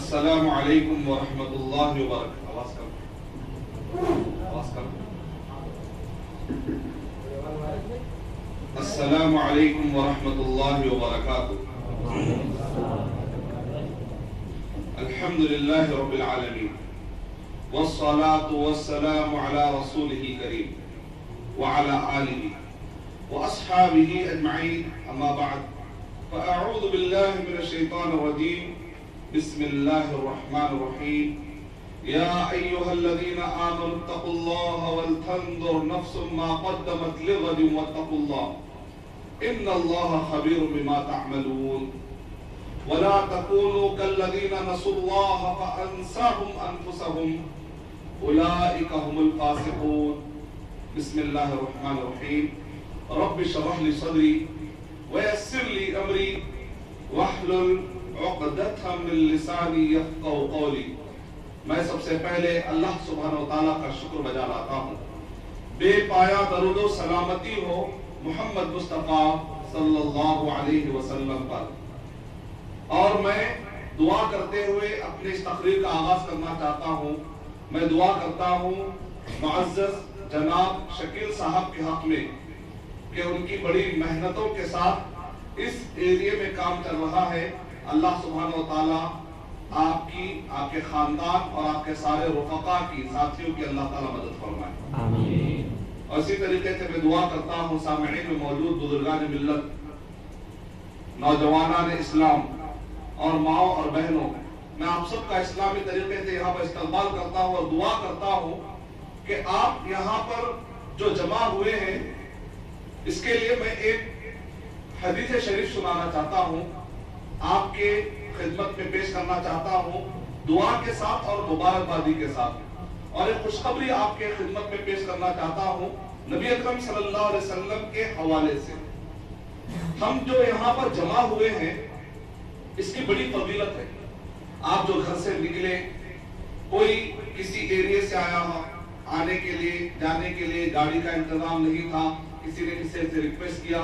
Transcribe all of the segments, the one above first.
السلام علیکم ورحمۃ اللہ وبرکاتہ. السلام علیکم ورحمۃ اللہ وبرکاتہ. الحمد للہ رب العالمین والصلاة والسلام علی رسولہ الکریم وعلی آلہ واصحابہ اجمعین. اما بعد فاعوذ باللہ من الشیطان الرجیم. بسم اللہ الرحمن الرحیم. یا ایہا الذین آمنوا اتقوا اللہ ولتنظر نفس ما قدمت لغد واتقوا اللہ ان اللہ خبیر بما تعملون. ولا تكونوا كالذين نسوا الله فأنساهم أنفسهم أولئك هم الفاسقون. بسم الله الرحمن الرحيم. رب اشرح لي صدري ويسر لي أمري واحلل عقدة من لساني يفقهوا قولي. میں سب سے پہلے اللہ سبحانہ وتعالیٰ کا شکر بجا لاتا ہوں. بے پایا درود و سلامتی ہو محمد مصطفیٰ صلی اللہ علیہ وسلم پر. اور میں دعا کرتے ہوئے اپنے اس تقریر کا آغاز کرنا چاہتا ہوں. میں دعا کرتا ہوں معزز جناب شکیل صاحب کے حق میں کہ ان کی بڑی محنتوں کے ساتھ اس ایریے میں کام چل رہا ہے. اللہ سبحانہ وتعالیٰ آپ کی، آپ کے خاندان اور آپ کے سارے رفقا کی، ساتھیوں کی اللہ تعالیٰ مدد فرمائے. آمین. اور اسی طریقے سے میں دعا کرتا ہوں سامعین میں موجود بزرگان ملت، نوجوانان اسلام اور ماؤں اور بہنوں، میں آپ سب کا اسلامی طریقے سے یہاں پر استقبال کرتا ہوں اور دعا کرتا ہوں کہ آپ یہاں پر جو جمع ہوئے ہیں اس کے لیے میں ایک حدیث شریف سنانا چاہتا ہوں، آپ کے خدمت میں پیش کرنا چاہتا ہوں دعا کے ساتھ اور مبارکبادی کے ساتھ. اور ایک خوشخبری آپ کے خدمت میں پیش کرنا چاہتا ہوں نبی اکرم صلی اللہ علیہ وسلم کے حوالے سے. ہم جو یہاں پر جمع ہوئے ہیں اس کی بڑی فضیلت ہے. آپ جو گھر سے نکلے، کوئی کسی ایریے سے آیا ہو، آنے کے لیے جانے کے لیے گاڑی کا انتظام نہیں تھا، کسی نے کسی سے ریکویسٹ کیا،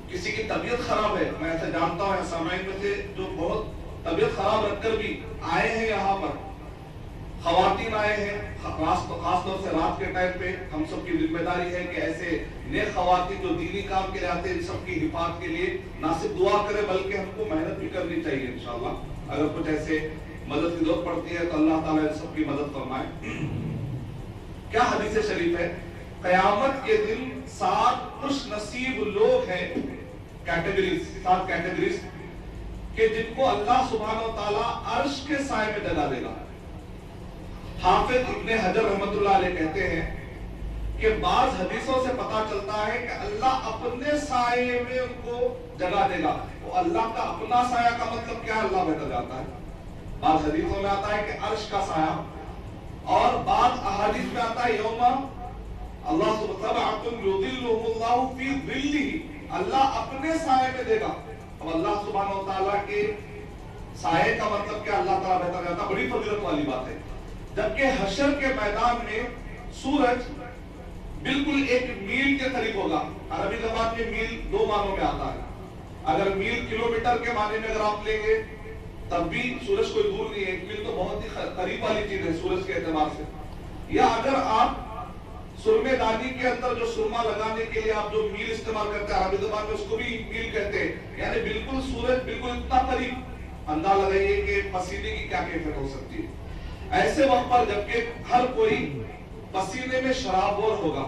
کسی کی طبیعت خراب ہے. میں ایسا جانتا ہوں سامعین میں سے جو بہت طبیعت خراب رکھ کر بھی آئے ہیں یہاں پر. خواتین آئے ہیں، خاص طور سے رات کے ٹائم پہ ہم سب کی ذمہ داری ہے کہ ایسے نیک خواتین جو دینی کام کے لیے آتے ہیں سب کی حفاظت کے لیے نہ صرف دعا کرے بلکہ ہم کو محنت بھی کرنی چاہیے. انشاءاللہ اگر کچھ ایسے مدد کی ضرورت پڑتی ہے تو اللہ تعالیٰ سب کی مدد فرمائے. کیا حدیث شریف ہے؟ قیامت کے دن 7 خوش نصیب لوگ ہیں، کیٹیگریز، 7 کیٹیگریز کہ جن کو اللہ سبحانہ وتعالیٰ عرش کے سائے میں جگہ دے گا. حافظ ابن حجر رحمۃ اللہ علیہ کہتے ہیں کہ بعض حدیثوں سے پتا چلتا ہے کہ اللہ اپنے سائے میں ان کو جگہ دے گا. وہ اللہ کا اپنا سایہ کا مطلب کیا ہے اللہ بہتر جانتا ہے. بعض حدیثوں میں آتا ہے کہ عرش کا سایہ، اور بعض احادیث میں آتا ہے یوم اللہ سبحانہ یظلهم اللہ فی ظلہ، اللہ اپنے سائے میں دے گا. اب اللہ سبحانہ وتعالیٰ کے سائے کا مطلب کیا اللہ تعالیٰ بہتر جانتا. بڑی فضیلت والی بات ہے. جبکہ حشر کے میدان میں سورج بالکل ایک میل کے قریب ہوگا. عربی زبان میں میل 2 معنوں میں آتا ہے. اگر میل کلومیٹر کے معنی میں اگر آپ لیں گے تب بھی سورج کوئی دور نہیں ہے. ایک میل تو بہت ہی قریب والی چیز ہے سورج کے اعتبار سے. یا اگر آپ سرمے دانی کے اندر جو سرما لگانے کے لیے آپ جو میل استعمال کرتے ہیں عربی زبان میں اس کو بھی میل کہتے ہیں. یعنی بالکل سورج بالکل اتنا قریب. اندازہ لگائیے کہ پسینے کی کیا کیفیت ہو سکتی ہے ایسے وقت پر جبکہ ہر کوئی پسینے میں شرابور ہوگا.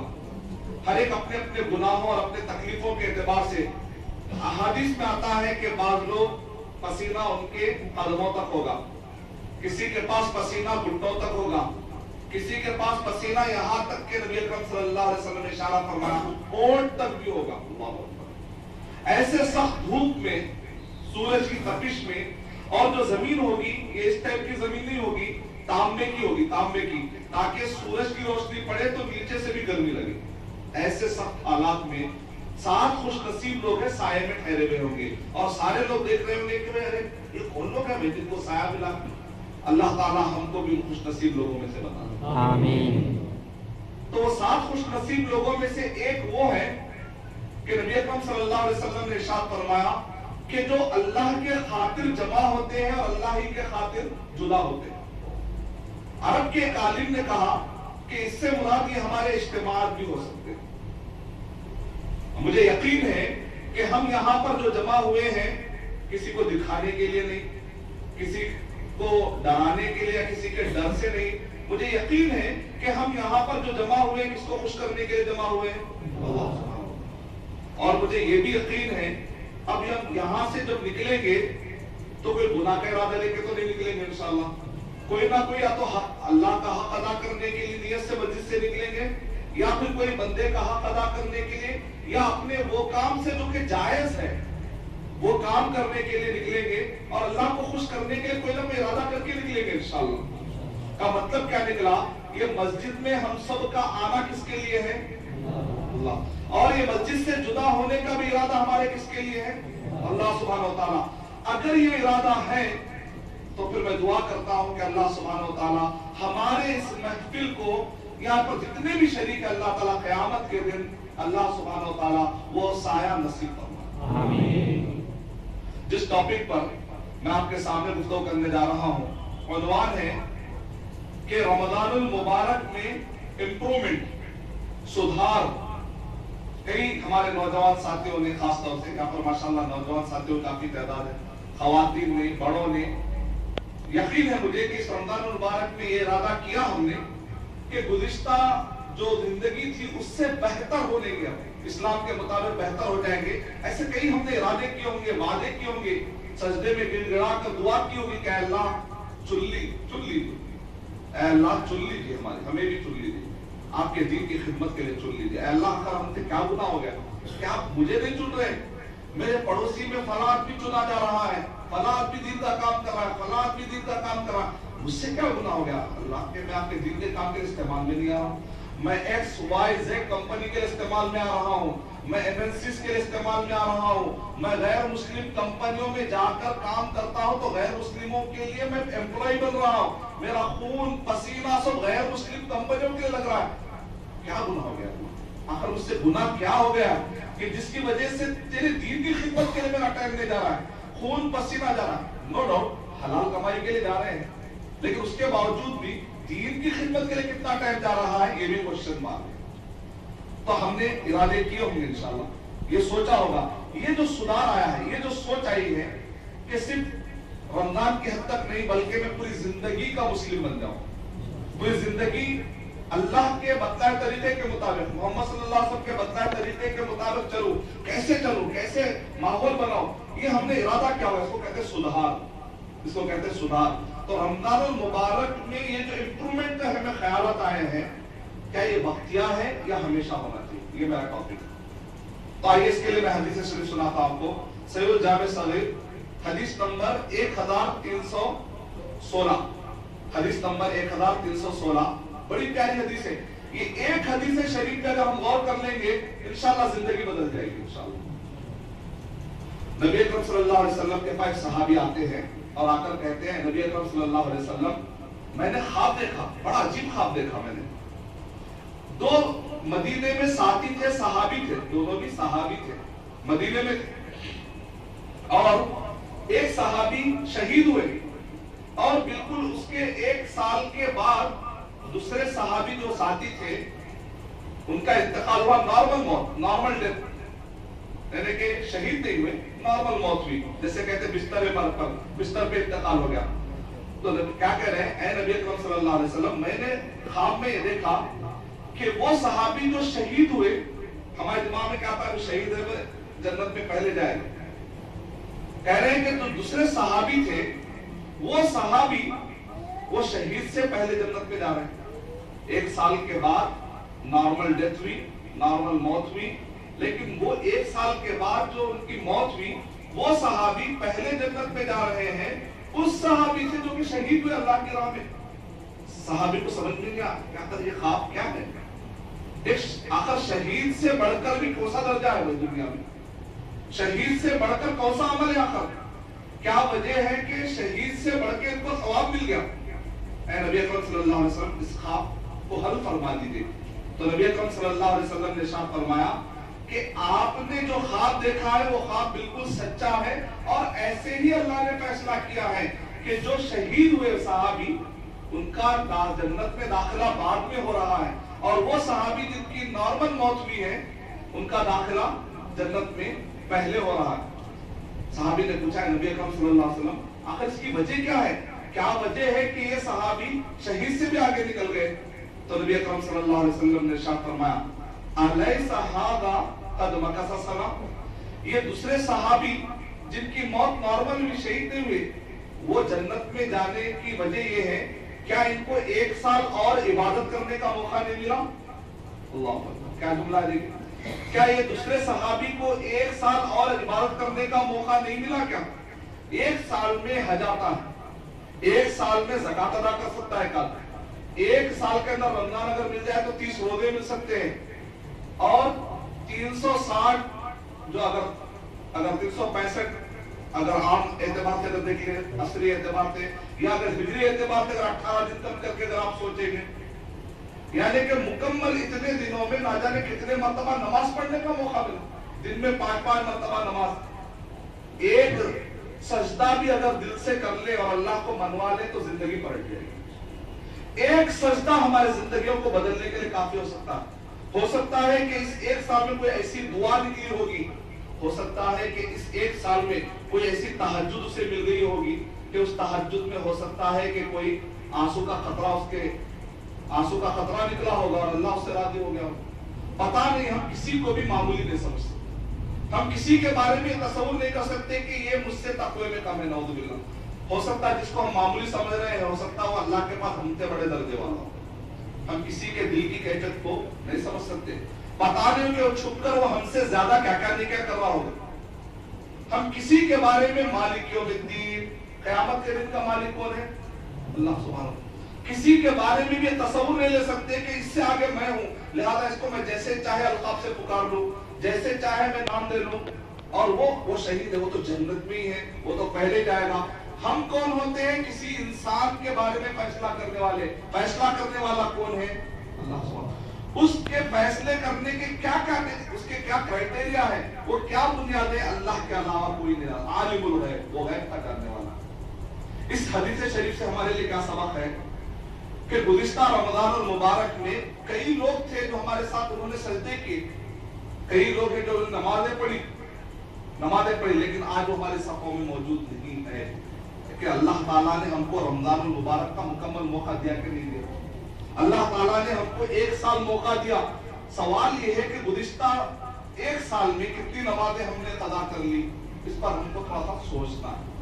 ہر ایک اپنے اپنے گناہوں اور اپنے تکلیفوں کے اعتبار سے. احادیث میں آتا ہے کہ بعض لوگ پسینہ ان کے قدموں تک ہوگا، کسی کے پاس پسینہ گھٹنوں تک ہوگا، کسی کے پاس پسینہ یہاں تک کہ نبی اکرم صلی اللہ علیہ وسلم نے اشارہ فرمایا ہونٹ تک بھی ہوگا. اللہ اکبر. ایسے سخت دھوپ میں، سورج کی تپش میں، اور جو زمین ہوگی یہ اس ٹائپ کی زمین نہیں ہوگی، تانبے کی ہوگی، تانبے کی، تاکہ سورج کی روشنی پڑے تو نیچے سے بھی گرمی لگے. ایسے سخت حالات میں 7 خوش نصیب لوگ ہیں سائے میں ٹھہرے ہوئے ہوں گے. اور سارے لوگ دیکھ رہے ہوں گے کہ ارے یہ کون لوگ ہیں جن کو سایہ ملا. اللہ تعالیٰ ہم کو بھی خوش نصیب لوگوں میں سے بنا. آمین. تو وہ 7 خوش نصیب لوگوں میں سے ایک وہ ہے کہ نبی اکرم صلی اللہ علیہ وسلم نے ارشاد فرمایا کہ جو اللہ کے خاطر جمع ہوتے ہیں اور اللہ ہی کے خاطر جدا ہوتے ہیں. عرب کے ایک عالم نے کہا کہ اس سے مراد یہ ہمارے اجتماعات بھی ہو سکتے ہیں. مجھے یقین ہے کہ ہم یہاں پر جو جمع ہوئے ہیں کسی کو دکھانے کے لیے نہیں, کسی کو ڈرانے کے لیے, کسی کے ڈر سے نہیں. مجھے یقین ہے کہ ہم یہاں پر جو جمع ہوئے ہیں کس کو خوش کرنے کے لیے جمع ہوئے ہیں. اور مجھے یہ بھی یقین ہے اب ہم یہاں سے جب نکلیں گے تو کوئی گناہ کا ارادہ لے کے تو نہیں نکلیں گے انشاءاللہ. کوئی نہ کوئی یا تو اللہ کا حق ادا کرنے کے لیے نیت سے مسجد سے نکلیں گے, یا پھر کوئی بندے کا حق ادا کرنے کے لیے, یا اپنے وہ کام سے جو کہ جائز ہے وہ کام کرنے کے لیے نکلیں گے, اور اللہ کو خوش کرنے کے لیے کوئی نہ کوئی ارادہ کر کے نکلیں گے انشاءاللہ. کا مطلب کیا نکلا, یہ مسجد میں ہم سب کا آنا کس کے لیے ہے؟ اللہ. اور یہ مسجد سے جدا ہونے کا بھی ارادہ ہمارے کس کے لیے ہے؟ اللہ سبحانہ و تعالیٰ. اگر یہ ارادہ ہے تو پھر میں دعا کرتا ہوں کہ اللہ سبحانہ و تعالیٰ ہمارے اس محفل کو, یہاں پر جتنے بھی شریک ہے, اللہ تعالیٰ قیامت کے دن اللہ سبحانہ و تعالیٰ وہ سایہ نصیب فرمائے. آمین. جس ٹاپک پر میں آپ کے سامنے گفتگو کرنے جا رہا ہوں, عنوان ہے کہ رمضان المبارک میں امپرومنٹ, سدھار. کئی ہمارے نوجوان ساتھیوں نے, خاص طور سے یہاں پر ماشاءاللہ نوجوان ساتھیوں کافی تعداد ہے, خواتین نے, بڑوں نے, یقین ہے مجھے کہ اس رمضان المبارک میں یہ ارادہ کیا ہم نے کہ گزشتہ جو زندگی تھی اس سے بہتر ہونے گیا, اسلام کے مطابق بہتر ہو جائیں گے. ایسے کئی ہم نے ارادے کیے ہوں گے, وعدے کیے ہوں گے, سجدے میں گڑ گڑا کر دعا کی ہوگی کہ اللہ چن لیجیے, اے اللہ چن لیجیے, ہمیں بھی چن لیجیے, آپ کے دین کی خدمت کے لیے چن لیجیے. اے اللہ کا ہم سے کیا گناہ ہو گیا کہ آپ مجھے نہیں چن رہے, میرے پڑوسی میں فلاں آدمی چنا جا رہا ہے, فلاں آدمی دین کا کام کر رہا ہے, فلاں آدمی دین کا کام کر رہا ہے, مجھ سے کیا گناہ ہو گیا اللہ کہ میں آپ کے دین کے کام کے استعمال میں نہیں آ رہا ہوں, میں ایکس وائی زیڈ کمپنی کے استعمال میں آ رہا ہوں, میں ایمنسیز کے استعمال میں آ رہا ہوں, میں غیر مسلم کمپنیوں میں جا کر کام کرتا ہوں تو غیر مسلموں کے لیے میں امپلائی بن رہا ہوں, میرا خون پسینہ سب غیر مسلم کمپنیوں کے لیے لگ رہا ہے. کیا گناہ ہو گیا, آخر اس سے گناہ کیا ہو گیا کہ جس کی وجہ سے تیرے دین کی خدمت کے لیے میرا ٹائم نہیں جا رہا ہے, خون پسینہ جا رہا ہے. نو ڈاؤٹ حلال کمائی کے لیے جا رہے ہیں, لیکن اس کے باوجود بھی دین کی خدمت کے لیے کتنا ٹائم جا رہا ہے یہ بھی کوشچن مارک ہے. تو ہم نے ارادے کیے ہوں گے انشاءاللہ, یہ سوچا ہوگا, یہ جو سدھار آیا ہے, یہ جو سوچ آئی ہے کہ صرف رمضان کی حد تک نہیں بلکہ میں پوری زندگی کا مسلم بن جاؤں, پوری زندگی اللہ کے بتلائے طریقے کے مطابق, محمد صلی اللہ علیہ وسلم کے بتلائے طریقے کے مطابق چلوں, کیسے ماحول بناؤں, یہ ہم نے ارادہ کیا ہوا. اس کو کہتے ہیں سدھار, اس کو کہتے ہیں سدھار. تو رمضان المبارک میں یہ جو امپرومنٹ کا ہمیں خیالات آئے ہیں, کیا یہ وقتیہ ہے یا ہمیشہ ہونا چاہیے, یہ میرا ٹاپک ہے. تو آئیے اس کے لیے میں حدیث شریف سناتا ہوں آپ کو. صحیح الجامع صغیر حدیث نمبر 1316, حدیث نمبر 1316, بڑی پیاری حدیث ہے. یہ ایک حدیث شریف کا اگر ہم غور کر لیں گے انشاءاللہ زندگی بدل جائے گی انشاءاللہ. نبی اکرم صلی اللہ علیہ وسلم کے پاس صحابی آتے ہیں اور آ کر کہتے ہیں نبی اکرم صلی اللہ علیہ وسلم میں نے خواب دیکھا, بڑا عجیب خواب دیکھا میں نے. دو مدینے میں ساتھی تھے, صحابی تھے, دونوں بھی صحابی تھے, مدینے میں تھے, اور ایک صحابی شہید ہوئے, اور بالکل اس کے 1 سال کے بعد دوسرے صحابی جو ساتھی تھے ان کا انتقال ہوا, نارمل موت, نارمل ڈیتھ, یعنی کہ شہید نہیں ہوئے, نارمل موت ہوئی, جیسے کہتے بستر پہ انتقال ہو گیا. تو کیا کہہ رہے ہیں, اے نبی اکرم صلی اللہ علیہ وسلم میں نے خواب میں یہ دیکھا کہ وہ صحابی جو شہید ہوئے, ہمارے دماغ میں کیا تھا کہ شہید ہے وہ جنت میں پہلے جائے گا, کہہ رہے ہیں کہ جو دوسرے صحابی تھے وہ صحابی وہ شہید سے پہلے جنت میں جا رہے ہیں. 1 سال کے بعد نارمل ڈیتھ ہوئی, نارمل موت ہوئی, لیکن وہ 1 سال کے بعد جو ان کی موت ہوئی وہ صحابی پہلے جنت میں جا رہے ہیں اس صحابی سے جو کہ شہید ہوئے اللہ کی راہ میں. صحابی کو سمجھ نہیں آیا کہ آخر یہ خواب کیا ہے, آخر شہید سے بڑھ کر بھی کون سا درجہ ہے اس دنیا میں, شہید سے بڑھ کر کون سا عمل ہے, آخر کیا وجہ ہے کہ شہید سے بڑھ کے ان کو ثواب مل گیا. اے نبی اکرم صلی اللہ علیہ وسلم اس خواب کو حل فرما دیجیے. تو نبی اکرم صلی اللہ علیہ وسلم نے ارشاد فرمایا کہ آپ نے جو خواب دیکھا ہے وہ خواب بالکل سچا ہے، اور ایسے ہی اللہ نے فیصلہ کیا ہے کہ جو شہید ہوئے صحابی ان کا جنت میں داخلہ بعد میں ہو رہا ہے، اور وہ صحابی جن کی نارمل موت ہوئی ہے ان کا داخلہ جنت میں پہلے ہو رہا ہے۔ صحابی نے پوچھا ہے نبی اکرم صلی اللہ علیہ وسلم آخر اس کی وجہ کیا ہے؟ کیا وجہ ہے کہ یہ صحابی شہید سے بھی آگے نکل گئے؟ تو نبی اکرم صلی اللہ علیہ وسلم نے ارشاد فرمایا الیس ھذا قد مکث سنہ، یہ دوسرے صحابی جن کی موت نارمل ہوئی، شہید نہیں ہوئے، وہ جنت میں جانے کی وجہ یہ ہے کیا ان کو 1 سال اور عبادت کرنے کا موقع نہیں ملا؟ اللہ اکبر، کیا جملہ ہے دیکھیں، کیا یہ دوسرے صحابی کو 1 سال اور عبادت کرنے کا موقع نہیں ملا؟ کیا 1 سال میں حج آتا ہے، 1 سال میں زکات ادا کر سکتا ہے، کل 1 سال کے اندر رمضان اگر مل جائے تو 30 روزے مل سکتے ہیں، اور 360 جو اگر 365 اگر عام اعتبار سے اگر دیکھیں، عصری اعتبار سے یا اگر ہجری اعتبار سے اگر 18 دن کم کر کے اگر آپ سوچیں گے، یعنی کہ مکمل اتنے دنوں میں نہ جانے کتنے مرتبہ نماز پڑھنے کا موقع ملا، دن میں 5 مرتبہ نماز، ایک سجدہ بھی اگر دل سے کر لے اور اللہ کو منوا لے تو زندگی پلٹ جائے گی۔ ایک سجدہ ہمارے زندگیوں کو بدلنے کے لیے کافی ہو سکتا ہے کہ اس 1 سال میں کوئی ایسی دعا نکلی ہوگی، ہو سکتا ہے کہ اس 1 سال میں کوئی ایسی تہجد اسے مل گئی ہوگی کہ اس تہجد میں ہو سکتا ہے کہ کوئی آنسو کا خطرہ نکلا ہوگا اور اللہ اس سے راضی ہو گیا ہوگا، پتا نہیں، ہم کسی کو بھی معمولی نہیں سمجھ سکتے، ہم کسی کے بارے میں تصور نہیں کر سکتے کہ یہ مجھ سے تقوی میں کم ہے، نعوذ باللہ، ہو سکتا ہے جس کو ہم معمولی سمجھ رہے ہیں ہو سکتا ہے وہ اللہ کے پاس ہم سے بڑے درجے والا ہو، ہم کسی کے دل کی کیفیت کو نہیں سمجھ سکتے، پتا نہیں کہ وہ چھپ کر وہ ہم سے زیادہ کیا کر رہا ہوگا، ہم کسی کے بارے میں مالک یوم الدین، قیامت کے دن کا مالک کون ہے؟ اللہ سبحانہ، کسی کے بارے میں بھی تصور نہیں لے سکتے کہ اس سے آگے میں ہوں، لہذا اس کو میں جیسے چاہے القاب سے پکار لوں، جیسے چاہے میں نام دے لوں، اور وہ شہید ہے، وہ تو جنت میں ہی ہے، وہ تو پہلے جائے گا۔ ہم کون ہوتے ہیں کسی انسان کے بارے میں فیصلہ کرنے والے؟ فیصلہ کرنے والا کون ہے؟ اللہ سبحانہ، اس کے فیصلے کرنے کے اس کے کیا کرائٹیریا ہے، وہ کیا بنیاد ہے؟ اللہ کے علاوہ کوئی نہیں، عالم الغیب، وہ غیب کا جاننے والا۔ اس حدیث شریف سے ہمارے لیے کیا سبق ہے کہ گزشتہ رمضان المبارک میں کئی لوگ تھے جو ہمارے ساتھ انہوں نے سجدے کیے، کئی لوگ ہیں جو نمازیں پڑھی، لیکن آج وہ ہمارے صفوں میں موجود نہیں ہے، کہ اللہ تعالیٰ نے ہم کو رمضان المبارک کا مکمل موقع دیا کہ نہیں دیا؟ اللہ تعالیٰ نے ہم کو 1 سال موقع دیا، سوال یہ ہے کہ گزشتہ 1 سال میں کتنی نمازیں ہم نے قضا کر لی، اس پر ہم کو تھوڑا سا سوچنا ہے۔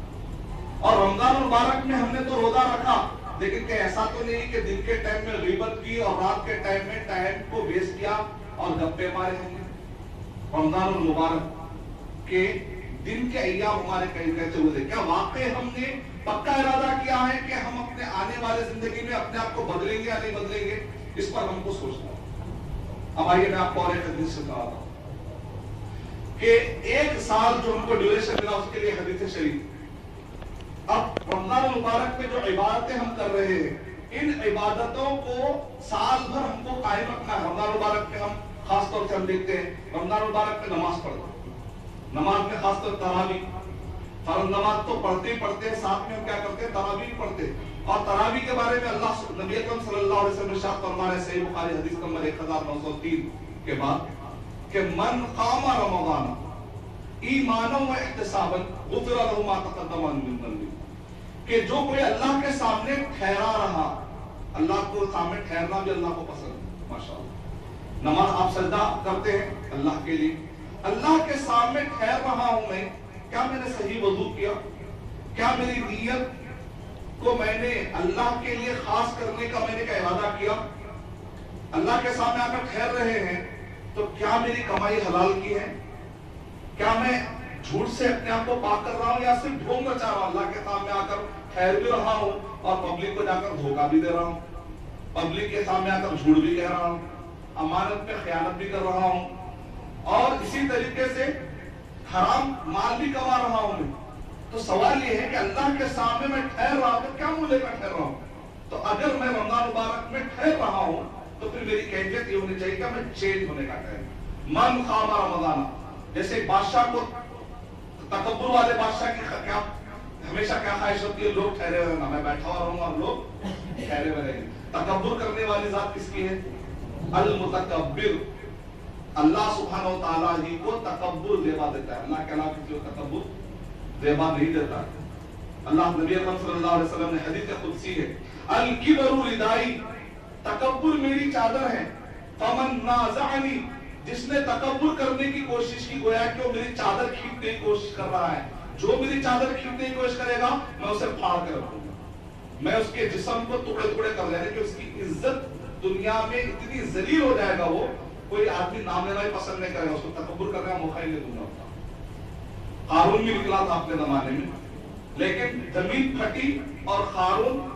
اور رمضان المبارک میں ہم نے تو روزہ رکھا، لیکن کہ ایسا تو نہیں کہ دن کے ٹائم میں غیبت کی اور رات کے ٹائم میں ٹائم کو ویسٹ کیا اور گپے مارے ہم نے۔ رمضان المبارک کے دن کے ایام ہمارے کیسے گزرے؟ کیا واقعی ہم نے پکا ارادہ کیا ہے کہ ہم اپنے آنے والے زندگی میں اپنے آپ کو بدلیں گے یا نہیں بدلیں گے؟ اس پر ہم کو سوچنا ہے۔ اب آئیے میں آپ کو اور ایک حدیث سے کہا تھا کہ 1 سال جو ہم کو ڈیوریشن ملا اس کے لیے حدیث شریف۔ اب رمضان المبارک میں جو عبادتیں ہم کر رہے ہیں، ان عبادتوں کو سال بھر ہم کو قائم رکھنا ہے۔ رمضان المبارک میں ہم خاص طور سے ہم دیکھتے ہیں رمضان المبارک میں نماز پڑھنا، نماز میں خاص طور تراویح، فرض نماز تو پڑھتے ہی پڑھتے ہیں، ساتھ میں ہم کیا کرتے ہیں؟ تراویح پڑھتے ہیں۔ اور تراویح کے بارے میں اللہ نبی اکرم صلی اللہ علیہ وسلم ارشاد فرما رہے ہیں صحیح بخاری حدیث نمبر 1903 کے بعد کہ من قام رمضان ایمانا و احتسابا غفر له ما تقدم من ذنبه، کہ جو کوئی اللہ کے سامنے ٹھہرا رہا، اللہ کو سامنے ٹھہرنا بھی اللہ کو پسند ہے، ماشاءاللہ۔ نماز آپ سجدہ کرتے ہیں اللہ کے لیے، اللہ کے سامنے ٹھہر رہا ہوں میں، کیا میں نے صحیح وضو کیا؟ کیا میری نیت کو میں نے اللہ کے لیے خاص کرنے کا میں نے کیا ارادہ کیا؟ اللہ کے سامنے آ کر ٹھہر رہے ہیں تو کیا میری کمائی حلال کی ہے؟ کیا میں جھوٹ سے اپنے آپ کو پاک کر رہا ہوں یا صرف ڈھونگ مچا رہا ہوں؟ اللہ کے سامنے آ کر ٹھہر بھی رہا ہوں اور پبلک کو جا کر دھوکہ بھی دے رہا ہوں، پبلک کے سامنے آ کر جھوٹ بھی کہہ رہا ہوں، امانت میں خیانت بھی کر رہا ہوں، اور اسی طریقے سے حرام مال بھی کما رہا ہوں میں۔ تو سوال یہ ہے کہ اللہ کے سامنے میں ٹھہر رہا ہوں تو کیا منہ لے کر ٹھہر رہا ہوں؟ تو اگر میں رمضان مبارک میں ٹھہر رہا ہوں تو پھر میری کیفیت یہ ہونی چاہیے کہ میں چینج ہونے کا ٹائم، من قام رمضان، جیسے بادشاہ کو تکبر والے بادشاہ کی کیا ہمیشہ کیا خواہش ہوتی ہے؟ لوگ ٹھہرے ہوئے رہنا، میں بیٹھا ہوا رہوں گا اور لوگ ٹھہرے ہوئے رہیں گے۔ تکبر کرنے والی ذات کس کی ہے؟ المتکبر۔ اللہ سبحانہ و تعالیٰ ہی کو تکبر دیوا دیتا ہے، اللہ کے علاوہ کسی کو تکبر دیوا نہیں دیتا ہے۔ اللہ نبی اکرم صلی اللہ علیہ وسلم نے حدیث قدسی ہے، الکبر ردائی، تکبر میری چادر ہے، فمن نازعنی، جس نے تکبر کرنے کی کوشش کی، گویا کہ وہ میری چادر کھینچنے کی کوشش کر رہا ہے، جو میری چادر کھینچنے کی کوشش کرے گا میں اسے پھاڑ کر رکھوں گا، میں اس کے جسم کو ٹکڑے ٹکڑے کر لینے کہ اس کی عزت دنیا میں اتنی ذلیل ہو جائے گا، وہ کوئی آدمی نام لینا ہی پسند نہیں کرے گا، اس کو تکبر کرنے کا موقع ہی نہیں دوں گا۔ قارون بھی نکلا تھا اپنے زمانے میں، لیکن زمین پھٹی اور قارون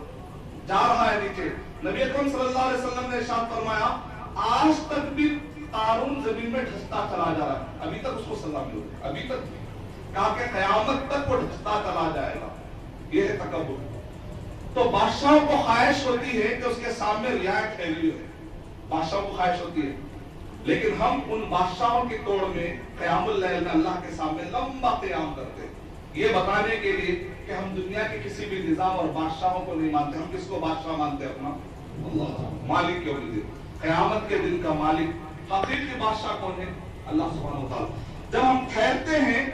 جا رہا ہے نیچے۔ نبی اکرم صلی اللہ علیہ وسلم نے ارشاد فرمایا آج تک بھی قارون زمین میں دھستا چلا جا رہا ہے، ابھی تک اس کو سزا مل رہی ہے، ابھی تک، کہا کہ قیامت تک وہ دھستا چلا جائے گا۔ یہ ہے تکبر۔ تو بادشاہوں کو خواہش ہوتی ہے کہ اس کے سامنے رعایا ٹھہری ہوئے، بادشاہوں کو خواہش ہوتی ہے، لیکن ہم ان بادشاہوں کے توڑ میں قیام اللیل میں اللہ کے سامنے لمبا قیام کرتے ہیں، یہ بتانے کے لیے کہ ہم دنیا کے کسی بھی نظام اور بادشاہوں کو نہیں مانتے، ہم کس کو بادشاہ مانتے ہیں؟ اپنا اللہ، مالک کے دن، قیامت کے دن کا مالک، حقیقی بادشاہ کون ہے؟ اللہ سبحانہ وتعالی۔ جب ہم ٹھہرتے ہیں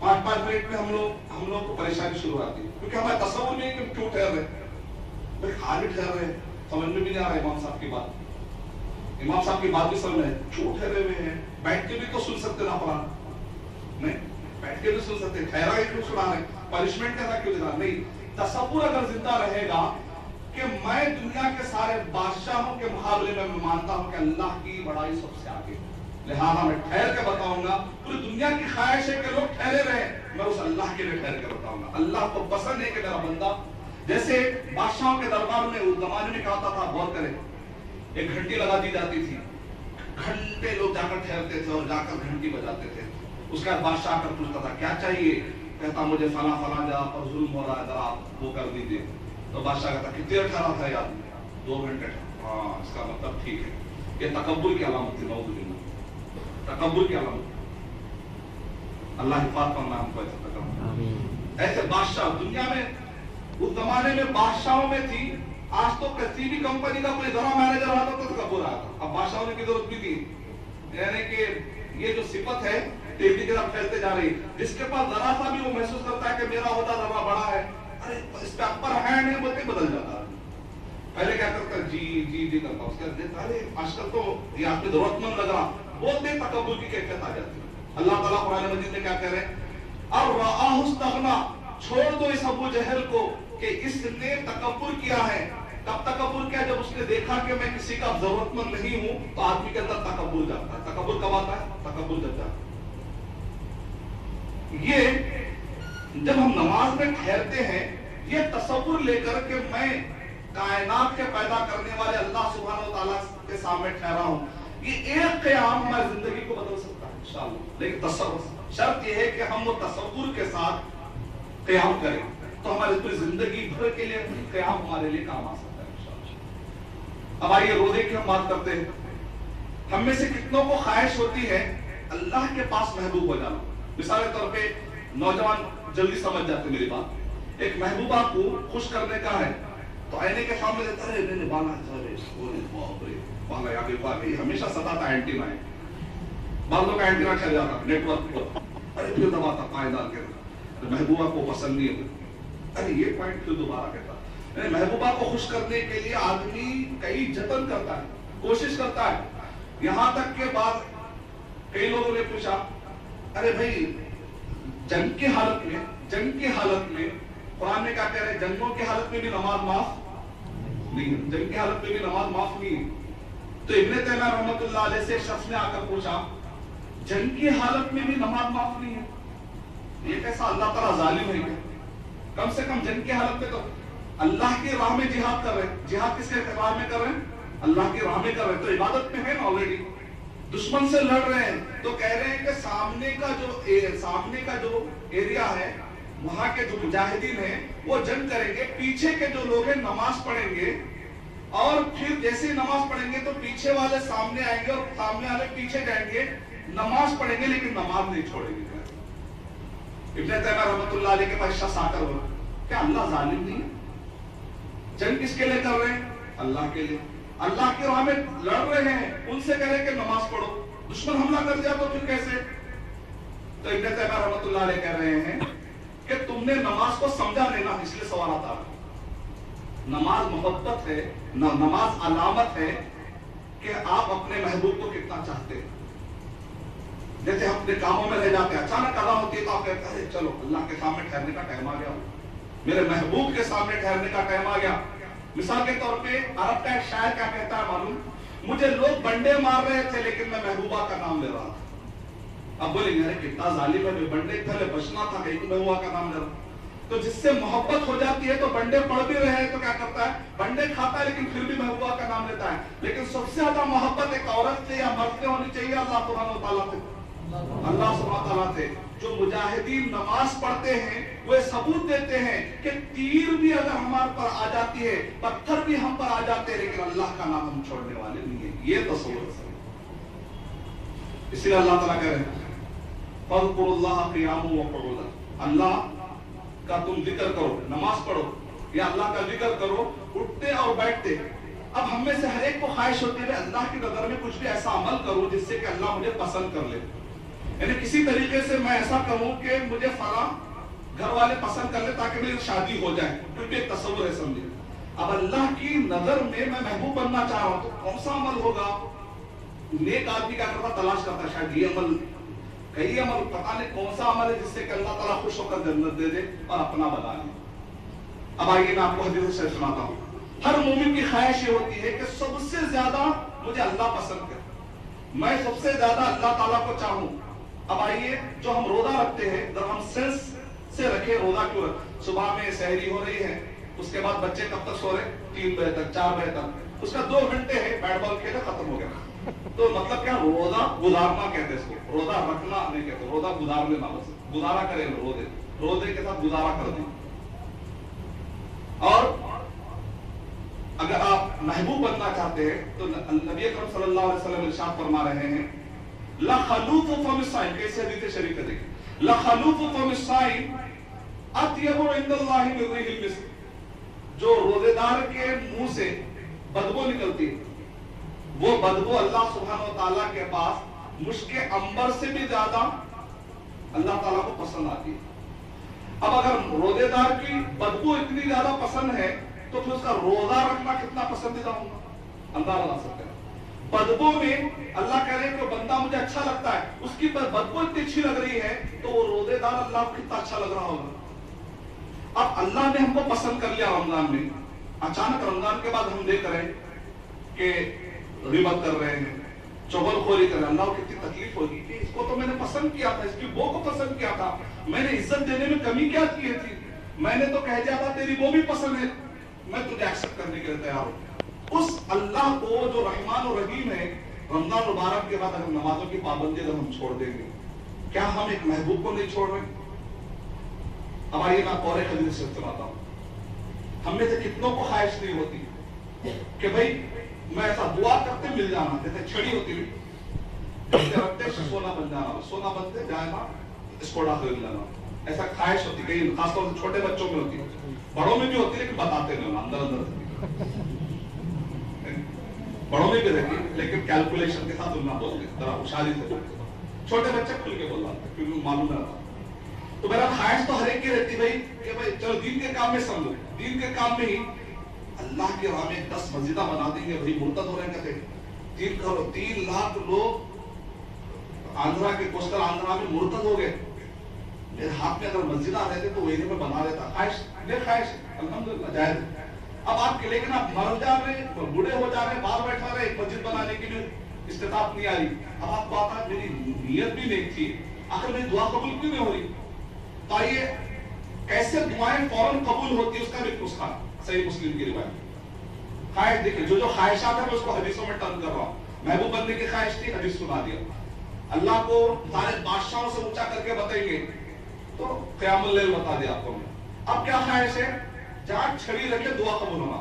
5-5 منٹ میں ہم لوگ کو پریشانی شروع آتی ہے، کیونکہ ہمیں تصور نہیں کہ ہم کیوں ٹھہر رہے، خالی ٹھہر رہے، سمجھ میں بھی نہیں آ رہا امام صاحب کی بات، امام صاحب کی بات بھی سمجھ میں، کیوں ٹھہرے ہوئے ہیں؟ بیٹھ کے بھی تو سن سکتے نا قرآن، نہیں بیٹھ کے بھی سن سکتے، ٹھہرا ہی کیوں سنا رہے، پنشمنٹ کا کیوں دینا؟ نہیں، تصور اگر زندہ رہے گا کہ میں دنیا کے سارے بادشاہوں کے مقابلے میں مانتا ہوں کہ اللہ کی بڑائی سب سے آگے، لہذا میں ٹھہر کے بتاؤں گا، پوری دنیا کی خواہش ہے کہ لوگ ٹھہرے رہے، میں اس اللہ کے لیے ٹھہر کے بتاؤں گا۔ اللہ کو پسند ہے کہ میرا بندہ، جیسے بادشاہوں کے دربار میں اس زمانے میں کہا تھا، غور کریں، ایک گھنٹی لگا دی جاتی تھی، گھنٹے لوگ جا کر ٹھہرتے تھے اور جا کر گھنٹی بجاتے تھے، اس کے بعد بادشاہ آ کر پوچھتا تھا کیا چاہیے، کہتا مجھے فلاں فلاں جگہ پر ظلم ہو رہا ہے، ذرا آپ وہ کر دیجیے، تو بادشاہ کہتا کتنی دیر ٹھہرا تھا یاد؟ 2 گھنٹے، ہاں اس کا مطلب ٹھیک ہے، یہ تکبر کی علامت تھی، نعوذ باللہ، تکبر کی علامت۔ اللہ حفاظت کرنا ہم کو ایسا تکبر، ایسے بادشاہ دنیا میں اس زمانے میں بادشاہوں میں تھی، آج تو کسی بھی کمپنی کا کوئی ذرا مینیجر آتا تو تکبر آتا، اب بادشاہ ہونے کی ضرورت بھی تھی، یعنی کہ یہ جو صفت ہے تیزی کی طرف پھیلتے جا رہی، جس کے پاس ذرا سا بھی وہ محسوس کرتا ہے کہ میرا عہدہ ذرا بڑا ہے، ارے اس پہ اپر ہینڈ ہے، بلکہ بدل جاتا ہے، پہلے کیا کرتا جی کرتا، اس کے بعد ارے آج کل تو یہ آپ کی ضرورت مند لگ رہا، بولتے تکبر کی کیفیت آ جاتی ہے۔ اللہ تعالیٰ قرآن مجید میں کیا کہہ رہے ہیں؟ اب رآہ استغنا، چھوڑ دو اس ابو جہل کو کہ اس نے تکبر کیا ہے۔ کب تکبر کیا؟ جب اس نے دیکھا کہ میں کسی کا ضرورت مند نہیں ہوں، تو آدمی کے اندر تکبر جاتا ہے۔ تکبر کب آتا ہے؟ تکبر جب جاتا ہے۔ یہ جب ہم نماز میں ٹھہرتے ہیں، یہ تصور لے کر کہ میں کائنات کے پیدا کرنے والے اللہ سبحانہ و تعالیٰ کے سامنے ٹھہرا ہوں، یہ ایک قیام ہماری زندگی کو بدل سکتا ہے انشاءاللہ، لیکن تصور، شرط یہ ہے کہ ہم وہ تصور کے ساتھ قیام کریں، تو ہماری پوری زندگی بھر کے لیے قیام ہمارے لیے کام آ سکتا ہے انشاءاللہ۔ اب آئیے روزے کی ہم بات کرتے ہیں۔ ہم میں سے کتنوں کو خواہش ہوتی ہے اللہ کے پاس محبوب ہو جانا؟ مثال کے طور پہ نوجوان جلدی سمجھ جاتے میری بات، ایک محبوبہ کو خوش کرنے کا ہے تو آئینے کے سامنے دیتا ہے، میں نے بالا بالا بالا، یہ ہمیشہ ستاتا اینٹینا ہے، بالوں کا اینٹینا ٹھہر جاتا نیٹ ورک پر، ارے پھر دباتا پائیدار کے، محبوبہ کو پسند نہیں ہوتا، ارے یہ پوائنٹ پھر دوبارہ کہتا۔ محبوبہ کو خوش کرنے کے لیے آدمی کئی جتن کرتا ہے، کوشش کرتا ہے، یہاں تک کہ بعد کئی لوگوں نے پوچھا ارے بھائی جنگ کی حالت میں قرآن میں کیا کہہ رہے ہیں؟ جنگوں کی حالت میں بھی نماز معاف نہیں ہے، جنگ کی حالت میں بھی نماز معاف نہیں ہے۔ تو ابن تیمیہ رحمۃ اللہ علیہ سے شخص نے آ کر پوچھا جنگ کی حالت میں بھی نماز معاف نہیں ہے، یہ کیسا اللہ تعالیٰ ظالم ہے؟ کم سے کم جنگ کی حالت میں تو اللہ کی راہ میں جہاد کر رہے ہیں، جہاد کس کے راہ میں کر رہے ہیں؟ اللہ کی راہ میں کر رہے ہیں، تو عبادت میں ہے نا آلریڈی، دشمن سے لڑ رہے ہیں، تو کہہ رہے ہیں کہ سامنے کا جو ایریا ہے وہاں کے جو مجاہدین ہیں وہ جنگ کریں گے، پیچھے کے جو لوگ ہیں نماز پڑھیں گے اور پھر جیسے نماز پڑھیں گے تو پیچھے والے سامنے آئیں گے اور سامنے والے پیچھے جائیں گے، نماز پڑھیں گے لیکن نماز نہیں چھوڑیں گے۔ ابن تیمیہ رحمۃ اللہ علیہ کے پاس شخص آ کر بولا کیا اللہ ظالم نہیں ہے؟ جنگ کس کے لیے کر رہے ہیں؟ اللہ کے لیے۔ اللہ کی راہ میں لڑ رہے ہیں، ان سے کہہ رہے کہ نماز پڑھو، دشمن حملہ کر دیا تو پھر کیسے؟ تو ابن تیمیہ رحمۃ اللہ علیہ کہہ رہے ہیں کہ تم نے نماز کو سمجھا نہیں نا، اس لیے سوالات آ رہے۔ نماز محبت ہے، نماز علامت ہے کہ آپ اپنے محبوب کو کتنا چاہتے ہیں۔ جیسے ہم اپنے کاموں میں رہ جاتے ہیں، اچانک اذان ہوتی ہے تو آپ کہتے ہیں چلو اللہ کے سامنے ٹھہرنے کا ٹائم آ گیا، میرے محبوب کے سامنے ٹھہرنے کا ٹائم آ گیا۔ مثال کے طور پہ عرب کا ایک شاعر کیا کہتا ہے معلوم؟ مجھے لوگ بنڈے مار رہے تھے لیکن میں محبوبہ کا نام لے رہا تھا۔ اب بولیں گے کتنا ظالم ہے، بنڈے پہلے بچنا تھا، کہیں تو محبوبہ کا نام لے رہا۔ تو جس سے محبت ہو جاتی ہے تو بنڈے پڑھ بھی رہے ہیں تو کیا کرتا ہے؟ بنڈے کھاتا ہے لیکن پھر بھی محبوبہ کا نام لیتا ہے۔ لیکن سب سے زیادہ محبت ایک عورت سے یا مرد سے ہونی چاہیے اللہ سبحانہ وتعالیٰ سے، اللہ سبحانہ وتعالیٰ سے۔ جو مجاہدین نماز پڑھتے ہیں وہ ثبوت دیتے ہیں کہ تیر بھی اگر ہمارے پر آ جاتی ہے، پتھر بھی ہم پر آ جاتے ہیں، لیکن اللہ کا نام ہم چھوڑنے والے نہیں ہیں۔ یہ تصور ہے۔ اسی لیے اللہ تعالیٰ کہہ رہے ہیں فَاذْكُرُوا اللَّهَ قِيَامًا وَقُعُودًا، اللہ کا تم ذکر کرو، نماز پڑھو یا اللہ کا ذکر کرو اٹھتے اور بیٹھتے۔ اب ہم میں سے ہر ایک کو خواہش ہوتی ہے اللہ کی نظر میں کچھ بھی ایسا عمل کروں جس سے کہ اللہ مجھے پسند کر لے، یعنی کسی طریقے سے میں ایسا کروں کہ مجھے فلاں گھر والے پسند کر لے تاکہ میری شادی ہو جائے، کوئی بھی ایک تصور ہے سمجھے۔ اب اللہ کی نظر میں محبوب بننا چاہ رہا ہوں تو کون سا عمل ہوگا؟ نیک آدمی کیا کرتا؟ تلاش کرتا شاید یہ عمل، کئی عمل، پتہ نہیں کون سا عمل ہے جس سے کہ اللہ تعالیٰ خوش ہو کر جنت دے دے اور اپنا بنا لے۔ اب آئیے میں آپ کو حدیث سے سناتا ہوں۔ ہر مومن کی خواہش یہ ہوتی ہے کہ سب سے زیادہ مجھے اللہ پسند کرے، میں سب سے زیادہ اللہ تعالیٰ کو چاہوں۔ اب آئیے جو ہم روزہ رکھتے ہیں، جب ہم سینس سے رکھے روزہ کیوں رکھ؟ صبح میں سحری ہو رہی ہے، اس کے بعد بچے کب تک سو رہے؟ 3 بجے تک، 4 بجے تک، اس کا 2 گھنٹے ہے، بیٹ بال کھیلے ختم ہو گیا۔ تو مطلب کیا؟ روزہ گزارنا کہتے ہیں اس کو، روزہ رکھنا نہیں کہتے، روزہ گزار لینا، بس گزارا کریں، روزے کے ساتھ گزارا کر دیں۔ اور اگر آپ محبوب بننا چاہتے ہیں تو نبی اکرم صلی اللہ علیہ وسلم ارشاد فرما رہے ہیں لَخَلُوفُ فَمِ الصَّائِمِ، کیسے حدیث شریف ہے دیکھیں، لَخَلُوفُ فَمِ الصَّائِمِ أَطْيَبُ عِندَ اللَّهِ مِن رِيحِ الْمِسْكِ، جو روزے دار کے منہ سے بدبو نکلتی ہے وہ بدبو اللہ سبحانہ وتعالیٰ کے پاس مشک عنبر سے بھی زیادہ اللہ تعالیٰ کو پسند آتی ہے۔ اب اگر روزے دار کی بدبو اتنی زیادہ پسند ہے تو پھر اس کا روزہ رکھنا کتنا پسندیدہ ہوگا، اندازہ لگا سکتے ہیں۔ بدبو میں اللہ کہہ رہے ہیں کہ بندہ مجھے اچھا لگتا ہے، اس کی بدبو اتنی اچھی لگ رہی ہے تو وہ روزے دار اللہ کو کتنا اچھا لگ رہا ہوگا۔ اب اللہ نے ہم کو پسند کر لیا رمضان میں، اچانک رمضان کے بعد ہم دیکھ رہے ہیں کہ غیبت کر رہے ہیں، چغل خوری کر رہے ہیں، اللہ کو کتنی تکلیف ہوگی کہ اس کو تو میں نے پسند کیا تھا، اس کی وہ کو پسند کیا تھا، میں نے عزت دینے میں کمی کیا کی تھی، میں نے تو کہہ دیا تھا تیری وہ بھی پسند ہے، میں تجھے ایکسپٹ کرنے کے لیے تیار ہوں۔ اس اللہ کو جو رحمان و رحیم ہے، رمضان مبارک کے بعد اگر نمازوں کی پابندی اگر ہم چھوڑ دیں گے، کیا ہم ایک محبوب کو نہیں چھوڑ رہے؟ اب آئیے میں اور ایک حدیث سے سناتا ہوں۔ ہم میں سے کتنوں کو خواہش نہیں ہوتی کہ بھائی میں ایسا دعا کرتے مل جانا، جیسے چھڑی ہوتی ہوئی رکھتے سونا بن جانا، سونا بنتے جائے نا اسکوڈا خرید لینا، ایسا خواہش ہوتی کہیں، خاص طور سے چھوٹے بچوں میں ہوتی، بڑوں میں بھی ہوتی لیکن بتاتے نہیں، اندر اندر بڑوں میں بھی رہتی لیکن کیلکولیشن کے ساتھ نہ بولتے، ذرا ہوشیاری سے بولتے، چھوٹے بچے کھل کے بول رہے کیونکہ معلوم نہ رہتا۔ تو میرا خواہش تو ہر ایک کی رہتی بھائی کہ بھائی چلو دین کے کام میں سمجھو، دین کے کام میں ہی اللہ کے راہ میں 10 مسجدہ بنا دیں گے، بھائی مرتد ہو رہے ہیں کہتے 3 لاکھ لوگ آندھرا کے کوسٹل آندھرا میں مرتد ہو گئے، میرے ہاتھ میں اگر مسجدہ رہتے تو وہی میں بنا دیتا، خواہش یہ خواہش الحمدللہ جائز۔ اب آپ کے لیکن آپ مر جا رہے ہیں، بوڑھے ہو جا رہے ہیں، باہر بیٹھا رہے، ایک مسجد بنانے کی بھی استطاعت نہیں آ رہی، اب آپ کو آتا میری نیت بھی نہیں تھی، آخر میری دعا قبول کیوں نہیں ہو رہی؟ تو آئیے کیسے دعائیں فوراً قبول ہوتی ہے اس کا بھی نسخہ صحیح مسلم کی روایت۔ خواہش دیکھیں، جو خواہشات ہیں میں اس کو حدیثوں میں ٹرن کر رہا ہوں۔ محبوب بننے کی خواہش تھی، حدیث سنا دیا۔ اللہ کو سارے بادشاہوں سے اونچا کر کے بتائیں گے تو قیام اللیل بتا دیا آپ کو۔ اب کیا خواہش ہے؟ جہاں چھڑی رکھے دعا قبول ہونا،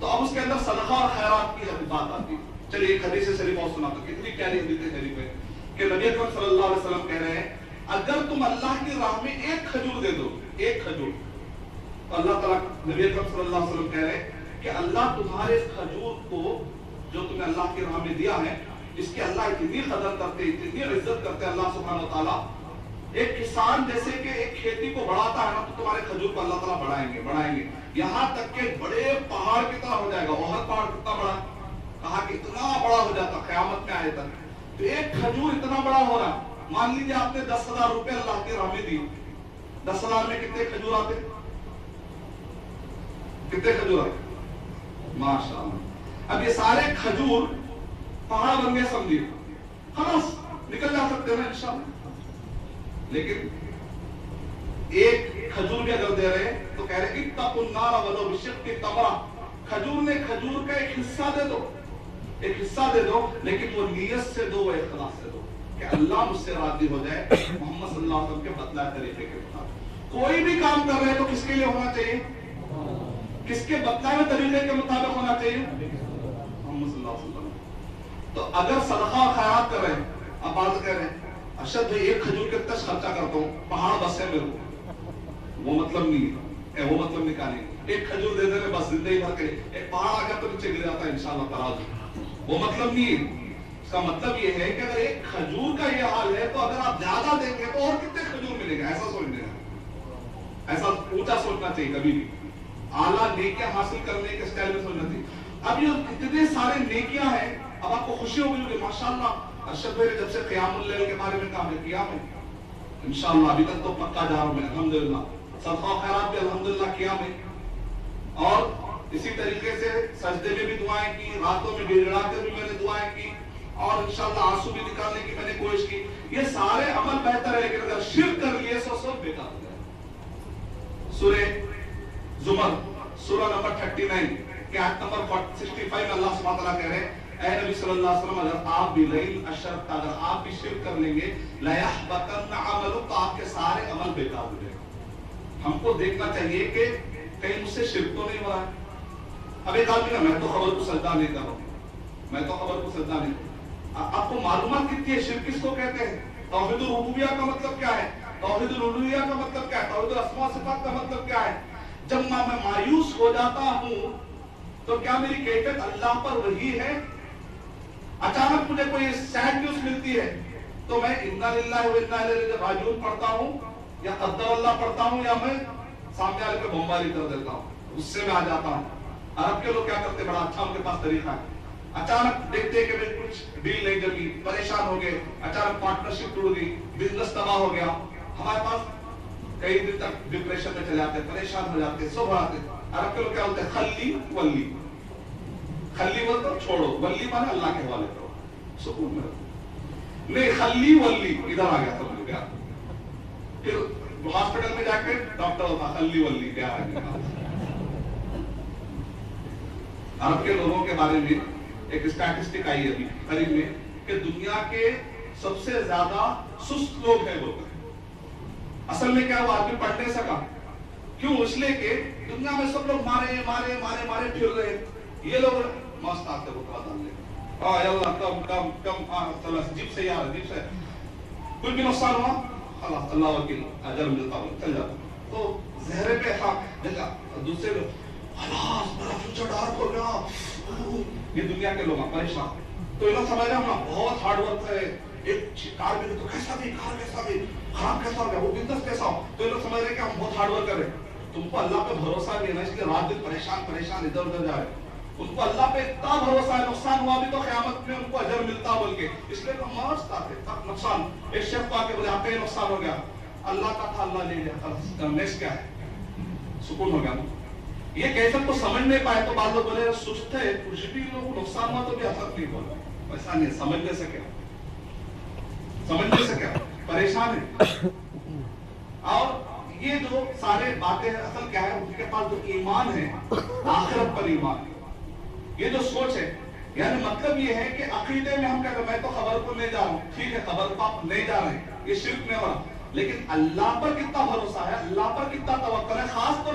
تو اب اس کے اندر صدقہ اور خیرات کی بات آتی ہے. چلیے ایک حدیث شریف اور سنا تو کتنی پیاری حدیث شریف ہے کہ نبی اکرم صلی اللہ علیہ وسلم کہہ رہے ہیں اگر تم اللہ کی راہ میں ایک کھجور دے دو, ایک کھجور, تو اللہ تعالیٰ, نبی اکرم صلی اللہ علیہ وسلم کہہ رہے ہیں کہ اللہ تمہارے اس کھجور کو جو تمہیں اللہ کی راہ میں دیا ہے, اس کی اللہ اتنی قدر کرتے, اتنی عزت کرتے اللہ سبحانہ و تعالیٰ. ایک کسان جیسے کہ ایک کھیتی کو بڑھاتا ہے نا, تو تمہارے کھجور کو اللہ تعالیٰ بڑھائیں گے یہاں تک کہ بڑے پہاڑ کی طرح ہو جائے گا. اور پہاڑ کتنا بڑا, کہا کہ اتنا بڑا ہو جاتا قیامت میں آئے تک. تو ایک کھجور اتنا بڑا ہو رہا, مان لیجیے آپ نے 10,000 روپے اللہ کی راہ میں دی, 10,000 میں کتنے کھجور آتے, کتنے کھجور آتے, ماشاءاللہ. اب یہ سارے کھجور پہاڑ بن گئے سمجھیے, خلاص نکل جا سکتے ہیں انشاءاللہ. لیکن ایک کھجور بھی اگر دے رہے تو کہہ رہے اتقوا النار ولو بشق تمرہ. کھجور نے کھجور کا ایک حصہ دے دو, ایک حصہ دے دو, لیکن وہ نیت سے دو, وہ اخلاص سے دو کہ اللہ مجھ سے راضی ہو جائے محمد صلی اللہ علیہ وسلم کے بتلائے طریقے کے مطابق. کوئی بھی کام کر رہے تو کس کے لیے ہونا چاہیے, کس کے بتلائے طریقے کے مطابق ہونا چاہیے, محمد صلی اللہ علیہ وسلم. تو اگر صدقہ و خیرات کر رہے ہیں, آپ بات کہہ رہے ہیں ارشد بھائی ایک کھجور کے تش خرچہ کرتا ہوں, پہاڑ بسے میں ہوں, وہ مطلب نہیں ہے, وہ مطلب نکالیں. ایک کھجور دے دے بس زندگی بھر کے لیے, ایک پہاڑ آ گیا تو نیچے گر جاتا ہے انشاءاللہ تراز, وہ مطلب نہیں ہے. اس کا مطلب یہ ہے کہ اگر ایک کھجور کا یہ حال ہے تو اگر آپ زیادہ دیں گے تو اور کتنے کھجور ملے گا, ایسا سوچنے کا, ایسا اونچا سوچنا چاہیے کبھی بھی, اعلیٰ نیکیاں حاصل کرنے کے اسٹائل میں سوچنا چاہیے. اب یہ کتنے سارے نیکیاں ہیں, اب آپ کو خوشی ہوگی کہ ماشاءاللہ ارشد بھائی نے جب سے قیام اللیل کے بارے میں کہا ہے, قیام ہے انشاءاللہ ابھی تک تو پکا جا رہا ہوں میں الحمدللہ, صدقہ و خیرات بھی الحمدللہ قیام ہے, اور اسی طریقے سے سجدے میں بھی دعائیں کی, راتوں میں گڑ گڑا کے بھی میں نے دعائیں کی, اور انشاءاللہ آنسو بھی نکالنے کی میں نے کوشش کی. یہ سارے عمل بہتر ہے, لیکن اگر شرک کر لیے سب بیکار ہو جائے. سورہ زمر سورہ نمبر 39 کے آیت نمبر 65 میں اللہ سبحانہ وتعالیٰ کہہ رہے ہیں اے نبی صلی اللہ علیہ وسلم اگر آپ بھی لئن اشرکت, اگر آپ بھی شرک کر لیں گے لَيَحْبَطَنَّ عَمَلُكَ, تو آپ کے سارے عمل بیکار ہو جائیں. ہم کو دیکھنا چاہیے کہ کہیں مجھ سے شرک تو نہیں ہو رہا ہے. اب ایک آدمی نا میں تو خبر کو سجدہ نہیں کر رہا ہوں, میں تو خبر کو سجدہ نہیں. آپ کو معلومات کتنی ہے شرک کس کو کہتے ہیں, توحید الربوبیہ کا مطلب کیا ہے, توحید الالوہیہ کا مطلب کیا ہے, توحید الاسماء صفات کا مطلب کیا ہے. جب میں مایوس ہو جاتا ہوں تو کیا میری کیفیت اللہ پر وہی ہے, اچانک مجھے کوئی سیڈ نیوز ملتی ہے تو میں انا للہ و انا الیہ راجعون پڑھتا ہوں, یا قدر اللہ پڑھتا ہوں, یا میں سامنے والے پہ بمباری کر دیتا ہوں, غصے میں آ جاتا ہوں. عرب کے لوگ کیا کرتے, بڑا اچھا ان کے پاس طریقہ ہے, اچانک دیکھتے کہ کچھ ڈیل نہیں جمی, پریشان ہو گئے, اچانک پارٹنرشپ ٹوٹ گئی, بزنس تباہ ہو گیا, ہمارے پاس کئی دن تک ڈپریشن میں چلے جاتے, پریشان ہو جاتے, سو بڑھاتے. عرب کے لوگ کیا ہوتے ہیں, خلی ولی, خلی بول تو چھوڑو, ولی مانے اللہ کے حوالے کرو, سکون میں رہو. نہیں خلی ولی ادھر آ گیا سب لوگ, پھر ہاسپٹل میں جا کے ڈاکٹر ہوتا خلی ولی کیا آ گیا. عرب کے لوگوں کے بارے میں ایک اسٹیٹسٹک آئی ہے ابھی قریب میں کہ دنیا کے سب سے زیادہ سست لوگ ہیں وہ. اصل میں کیا وہ آدمی پڑھ نہیں سکا, کیوں, اس لیے کہ دنیا میں سب لوگ مارے مارے مارے مارے پھر رہے, یہ لوگ مست آتے وہ ڈال لے, اللہ کم کم کم جیب سے یار جیب سے کچھ بھی نقصان ہوا خلاص اللہ وکیل اجر ملتا ہو چل جاتا. تو زہرے پہ دیکھا دوسرے لوگ خلاص میرا فیوچر ڈارک ہو گیا, یہ دنیا کے لوگ پریشان. تو یہ لوگ سمجھ رہے ہم بہت ہارڈ ورک ہے, ایک کار بھی تو کیسا بھی کار کیسا بھی خراب کیسا ہو گیا, وہ بزنس کیسا ہو. تو یہ لوگ سمجھ رہے کہ ہم بہت ہارڈ ورک کر رہے ہیں, تم کو اللہ پہ بھروسہ نہیں ہے نا, اس لیے رات دن پریشان پریشان ادھر ادھر جا رہے. ان کو اللہ پہ اتنا بھروسہ ہے, نقصان ہوا بھی تو قیامت میں ان کو اجر ملتا بول کے, اس لیے مست آتے نقصان. ایک شخص آ کے بولے آپ کا یہ نقصان ہو گیا, اللہ کا تھا اللہ لے لیا, نیکسٹ کیا ہے, سکون ہو گیا. یہ کیسے تو سمجھ نہیں پائے تو بعض لوگ بولے سست ہے, کچھ بھی لوگ نقصان ہوا تو بھی اثر نہیں ہوا, ایسا نہیں, سمجھنے سے کیا, سمجھنے سے کیا, پریشان ہے. اور یہ جو سارے باتیں اصل کیا ہے, ان کے پاس جو ایمان ہے آخرت پر ایمان, یہ جو سوچ ہے, یعنی مطلب یہ ہے کہ عقیدے میں ہم کہتے ہیں میں تو خبر کو نہیں جا رہا ہوں, ٹھیک ہے خبر کو آپ نہیں جا رہے ہیں, یہ شرک نہیں ہو رہا, لیکن اللہ پر کتنا بھروسہ ہے, اللہ پر کتنا توکل ہے, خاص طور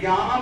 11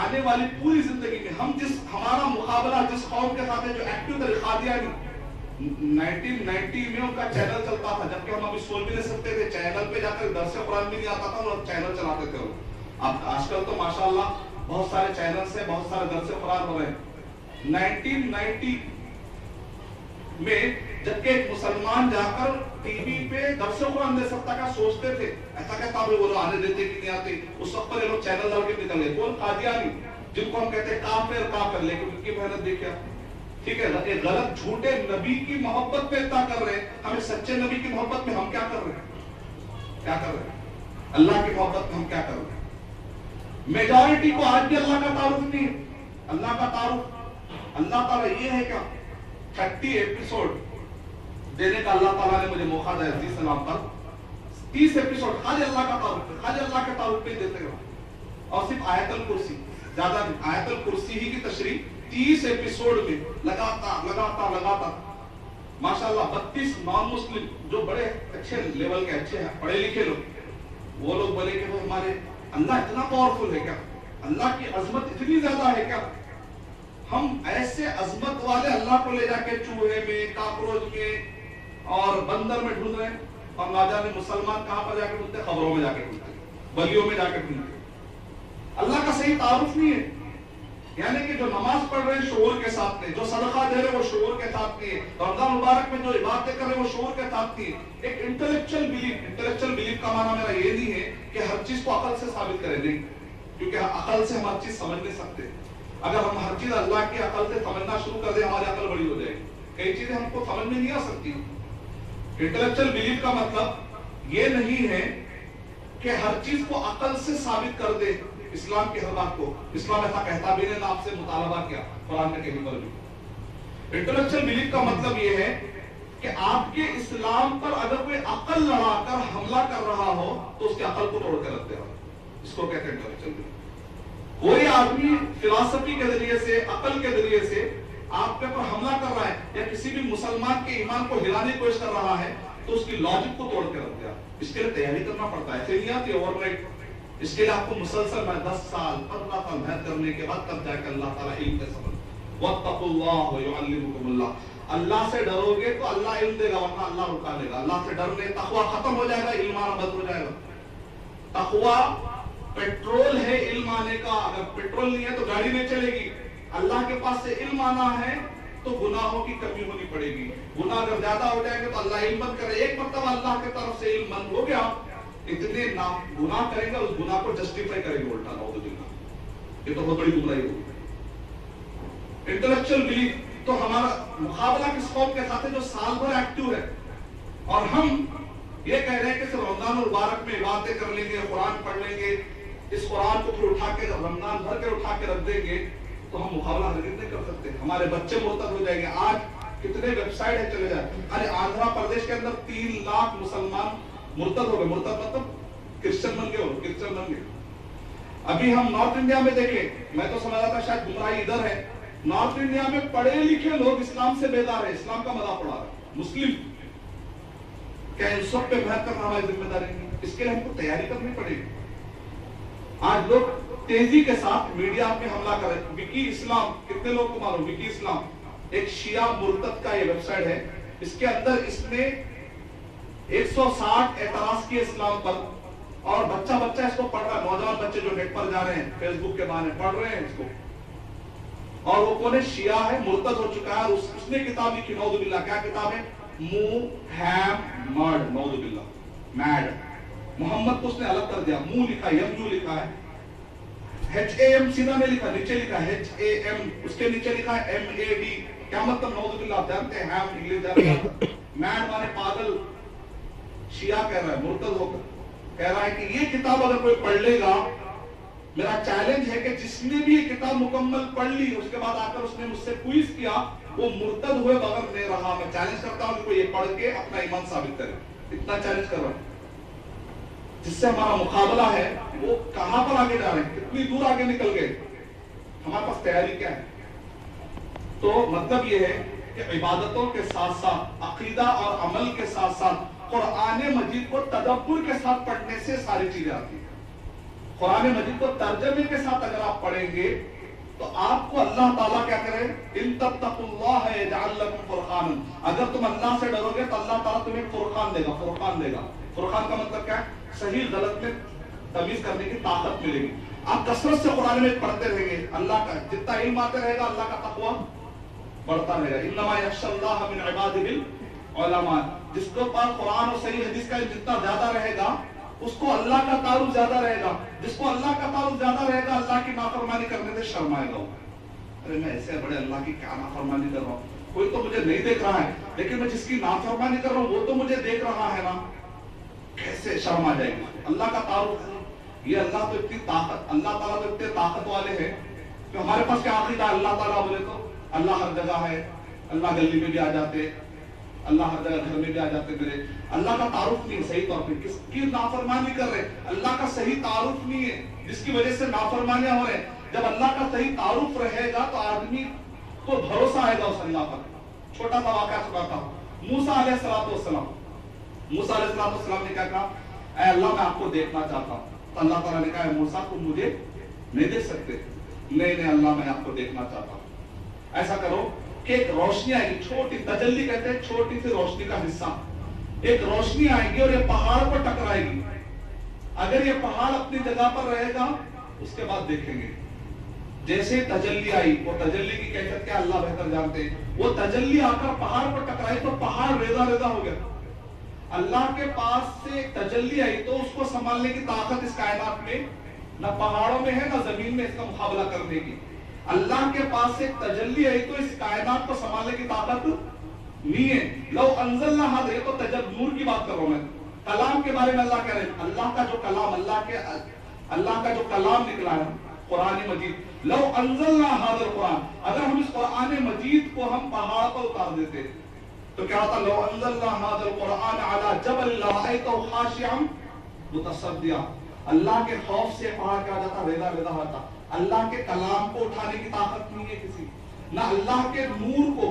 آنے والی پوری زندگی میں ہمارا مقابلہ جس قوم کے ساتھ ہے جو ایکٹیو طریقہ قادیانی 1990 میں ان کا چینل چلتا تھا، جبکہ ہم ابھی سوچ بھی نہیں سکتے تھے، چینل پہ جا کر درس قرآن بھی نہیں آتا تھا اور چینل چلاتے تھے. اب آج کل تو ماشاءاللہ بہت سارے چینل سے بہت سارے درس قرآن ہو رہے ہیں. 1990 میں جبکہ ایک مسلمان جا کر ٹی وی پہ درس قرآن دے سکتا کا سوچتے تھے، ایسا کہتا ہے وہ لوگ آنے دیتے کہ نہیں آتے. اس وقت پر یہ لوگ چینل ڈال کے نکل گئے. کون؟ قادیانی، جن کو ہم کہتے ہیں کافر، لیکن ان کی محنت دیکھا. ٹھیک ہے، ایک غلط جھوٹے نبی کی محبت میں اتنا کر رہے ہیں، ہمیں سچے نبی کی محبت میں ہم کیا کر رہے ہیں؟ کیا کر رہے ہیں؟ اللہ کی محبت میں ہم کیا کر رہے ہیں؟ میجورٹی کو آج بھی اللہ کا تعارف نہیں ہے. اللہ کا تعارف اللہ تعالیٰ یہ ہے کیا 30 ایپیسوڈ دینے کا اللہ تعالیٰ نے مجھے موقع دیا عزیز سلام پر. 30 ایپیسوڈ خالی اللہ کا تعارف، خالی اللہ کے تعارف پہ دیتے رہو. اور صرف آیت الکرسی، زیادہ آیت الکرسی ہی کی تشریح 30 ایپیسوڈ میں لگاتا ماشاءاللہ 32 نان مسلم جو بڑے اچھے لیول کے اچھے ہیں پڑھے لکھے لوگ، وہ لوگ بولے کہ وہ ہمارے اللہ اتنا پاورفل ہے کیا؟ اللہ کی عظمت اتنی زیادہ ہے کیا؟ ہم ایسے عظمت والے اللہ کو لے جا کے چوہے میں، کاکروچ میں اور بندر میں ڈھونڈ رہے ہیں، اور نہ جانے مسلمان کہاں پر جا کے ڈھونڈتے؟ خبروں میں جا کے ڈھونڈتے، بلیوں میں جا کے ڈھونڈتے. اللہ کا صحیح تعارف نہیں ہے. یعنی کہ جو نماز پڑھ رہے ہیں شعور کے ساتھ نہیں، جو صدقہ دے رہے ہیں وہ شعور کے ساتھ نہیں ہے، رمضان مبارک میں جو عبادتیں کر رہے ہیں وہ شعور کے ساتھ نہیں ہے. ایک انٹلیکچوئل بلیف کا معنی میرا یہ نہیں ہے کہ ہر چیز کو عقل سے ثابت کریں، نہیں، کیونکہ عقل سے ہم ہر چیز سمجھ نہیں سکتے. اگر ہم ہر چیز اللہ کی عقل سے سمجھنا شروع کر دیں ہماری عقل بڑی ہو جائے گی، کئی چیزیں ہم کو سمجھ میں نہیں آ سکتی. انٹلیکچوئل بلیف کا مطلب یہ نہیں ہے کہ ہر چیز کو عقل سے ثابت کر دے اسلام کی ہر بات کو. اسلام ایسا کہتا بھی نہیں، آپ سے مطالبہ کیا قرآن میں کہیں پر بھی. انٹلیکچوئل بلیف کا مطلب یہ ہے کہ آپ کے اسلام پر اگر کوئی عقل لڑا کر حملہ کر رہا ہو تو اس کی عقل کو توڑ کے رکھ دے. اس کو کہتے ہیں انٹلیکچوئل بلیف. کوئی آدمی فلسفی کے ذریعے سے، عقل کے ذریعے سے آپ کے پر حملہ کر رہا ہے یا کسی بھی مسلمان کے ایمان کو ہلانے کی کوشش کر رہا ہے تو اس کی لاجک کو توڑ کے رکھ دیا. اس کے لیے تیاری کرنا پڑتا ہے، ایسے نہیں آتی اوور نائٹ. اس کے لیے آپ کو مسلسل 10 سال 15 سال محنت کرنے کے بعد تب جا کے اللہ تعالیٰ علم دے سکتا. واتقوا اللہ ویعلمکم اللہ. اللہ سے ڈرو گے تو اللہ علم دے گا، ورنہ اللہ رکا لے گا. اللہ سے ڈرنے تقویٰ ختم ہو جائے گا، علم آنا بند ہو جائے گا. تقویٰ پیٹرول ہے علم آنے کا. اگر پیٹرول نہیں ہے تو گاڑی نہیں چلے گی. اللہ کے پاس سے علم آنا ہے تو گناہوں کی کمی ہونی پڑے گی. گناہ اگر زیادہ ہو جائیں گے تو اللہ علم بند کرے. ایک مرتبہ اللہ کی طرف سے علم بند ہو گیا، اتنے گناہ کریں گے اس گناہ کو جسٹیفائی کریں گے الٹا. نعوذ باللہ، یہ تو بہت بڑی گمراہی ہوگی. انٹلیکچوئل بلیف تو ہمارا مقابلہ کس قوم کے ساتھ ہے جو سال بھر ایکٹیو ہے، اور ہم یہ کہہ رہے ہیں کہ صرف رمضان المبارک میں عبادتیں کر لیں گے، قرآن پڑھ لیں گے، اس قرآن کو پھر اٹھا کے رمضان بھر کے اٹھا کے رکھ دیں گے تو ہم مقابلہ ہرگز نہیں کر سکتے. ہمارے بچے مرتد ہو جائیں گے. آج کتنے ویب سائٹ ہے چلے جائیں. ارے آندھرا پردیش کے اندر 3 لاکھ مسلمان مرتد ہو گئے. مرتد مطلب کرسچن بن گئے. ابھی ہم نارتھ انڈیا میں دیکھیں، میں تو سمجھا تھا شاید گمراہی ادھر ہے. نارتھ انڈیا میں پڑھے لکھے لوگ اسلام سے بیدار ہیں، اسلام کا مذاق اڑا رہے ہیں. مسلم کیا ان سب پہ محنت کرنا ہماری ذمہ داری نہیں؟ اس کے لیے ہم کو تیاری کرنی پڑے گی. آج لوگ تیزی کے ساتھ میڈیا میں حملہ کر رہے ہیں. وکی اسلام، کتنے لوگ کو معلوم؟ وکی اسلام ایک شیعہ مرتد کا یہ ویب سائٹ ہے. اس کے اندر اس نے 160 اعتراض کیے اسلام پر، اور بچہ اس کو پڑھ رہا ہے. نوجوان بچے جو نیٹ پر جا رہے ہیں، فیس بک کے بہانے پڑھ رہے ہیں اس کو. اور وہ کون ہے؟ شیعہ ہے، مرتد ہو چکا ہے. اس نے کتاب لکھی، نعوذ باللہ. کیا کتاب ہے؟ محمد، نعوذ باللہ، میڈ. محمد کو اس نے الگ کر دیا. منہ لکھا ہے، یم یو لکھا ہے، HAM سیدھا نہیں لکھا، نیچے لکھا ہے HAM. اس کے نیچے لکھا ہے MAD. کیا مطلب؟ نعوذ باللہ. آپ جانتے ہیں ہم انگلش جانتے ہیں. میڈ مانے پاگل. شیعہ کہہ رہا ہے مرتد ہو کر، کہہ رہا ہے کہ یہ کتاب اگر کوئی پڑھ لے گا، میرا چیلنج ہے کہ جس نے بھی یہ کتاب مکمل پڑھ لی اس کے بعد آ کر اس نے مجھ سے کوئز کیا، وہ مرتد ہوئے بغیر نہیں رہا. میں چیلنج کرتا ہوں کہ کوئی یہ پڑھ کے اپنا ایمان ثابت کرے. اتنا چیلنج کر رہا ہوں. جس سے ہمارا مقابلہ ہے وہ کہاں پر آگے جا رہے ہیں، کتنی دور آگے نکل گئے، ہمارے پاس تیاری کیا ہے. تو مطلب یہ ہے کہ عبادتوں کے ساتھ ساتھ عقیدہ اور عمل کے ساتھ ساتھ قرآن مجید کو تدبر کے ساتھ پڑھنے سے ساری چیزیں آتی ہیں. قرآن مجید کو ترجمے کے ساتھ اگر آپ پڑھیں گے تو آپ کو اللہ تعالیٰ کیا کرے، ان تتقوا اللہ یجعل لکم فرقانا، اگر تم اللہ سے ڈرو گے تو اللہ تعالیٰ تمہیں فرقان دے گا، فرقان دے گا۔ فرقان کا مطلب کیا ہے؟ صحیح غلط میں تمیز کرنے کی طاقت ملے گی۔ آپ کثرت سے قرآن میں پڑھتے رہیں گے، اللہ کا جتنا علم آتے رہے گا اللہ کا تقویٰ بڑھتا رہے گا۔ انما یخشی اللہ من عبادہ العلماء، جس کے پاس قرآن اور صحیح حدیث کا جتنا زیادہ رہے گا اس کو اللہ کا تعارف زیادہ رہے گا، جس کو اللہ کا تعارف زیادہ رہے گا اللہ کی نافرمانی کرنے سے شرمائے گا۔ ارے میں ایسے بڑے اللہ کی کیا نافرمانی کر رہا ہوں، کوئی تو مجھے نہیں دیکھ رہا ہے، لیکن میں جس کی نافرمانی کر رہا ہوں وہ تو مجھے دیکھ رہا ہے نا، کیسے شرم آ جائے گی۔ اللہ کا تعارف ہے، یہ اللہ تو اتنی طاقت، اللہ تعالیٰ تو اتنے طاقت والے ہیں کہ ہمارے پاس کیا عقیدہ ہے اللہ تعالیٰ بولے تو اللہ ہر جگہ ہے، اللہ گلی میں بھی آ جاتے، اللہ ہر جگہ گھر میں بھی آ جاتے، میرے اللہ کا تعارف نہیں ہے صحیح طور پہ، کس کی نافرمانی کر رہے، اللہ کا صحیح تعارف نہیں ہے جس کی وجہ سے نافرمانیاں ہو رہے ہیں۔ جب اللہ کا صحیح تعارف رہے گا تو آدمی کو بھروسہ آئے گا اس اللہ پر۔ چھوٹا سا واقعہ سناتا ہوں، موسیٰ علیہ السلام، موسیٰ علیہ السلام نے کیا کہا، اے اللہ میں آپ کو دیکھنا چاہتا ہوں، تو اللہ تعالیٰ نے کہا موسیٰ تم مجھے نہیں دیکھ سکتے، نہیں اللہ میں آپ کو دیکھنا چاہتا ہوں۔ ایسا کرو کہ ایک روشنی آئے گی، چھوٹی تجلی کہتے ہیں چھوٹی سی روشنی کا حصہ، ایک روشنی آئے گی اور یہ پہاڑ پر ٹکرائے گی، اگر یہ پہاڑ اپنی جگہ پر رہے گا اس کے بعد دیکھیں گے۔ جیسے تجلی آئی، وہ تجلی کی کیفیت کیا اللہ بہتر جانتے ہیں، وہ تجلی آ کر پہاڑ پر ٹکرائی تو پہاڑ ریزہ ریزہ ہو گیا۔ اللہ کے پاس سے ایک تجلی آئی تو اس کو سنبھالنے کی طاقت اس کائنات میں نہ پہاڑوں میں ہے نہ زمین میں اس کا مقابلہ کرنے کی۔ اللہ کے پاس سے ایک تجلی آئی تو اس کائنات کو سنبھالنے کی طاقت نہیں ہے۔ لو انزلنا هذا، یہ تو نور کی بات کر رہا ہوں میں، کلام کے بارے میں اللہ کہہ رہے ہیں، اللہ کا جو کلام، اللہ کا جو کلام نکلا ہے قرآن مجید، لو انزلنا هذا القرآن، اگر ہم اس قرآن مجید کو ہم پہاڑ پر اتار دیتے تو کیا ہوتا، لو انزلنا هذا القرآن على جبل لرأيته خاشعا متصدعا، اللہ کے خوف سے پہاڑ کیا جاتا، ریزہ ریزہ ہوتا۔ اللہ کے کلام کو اٹھانے کی طاقت نہیں ہے کسی، نہ اللہ کے نور کو،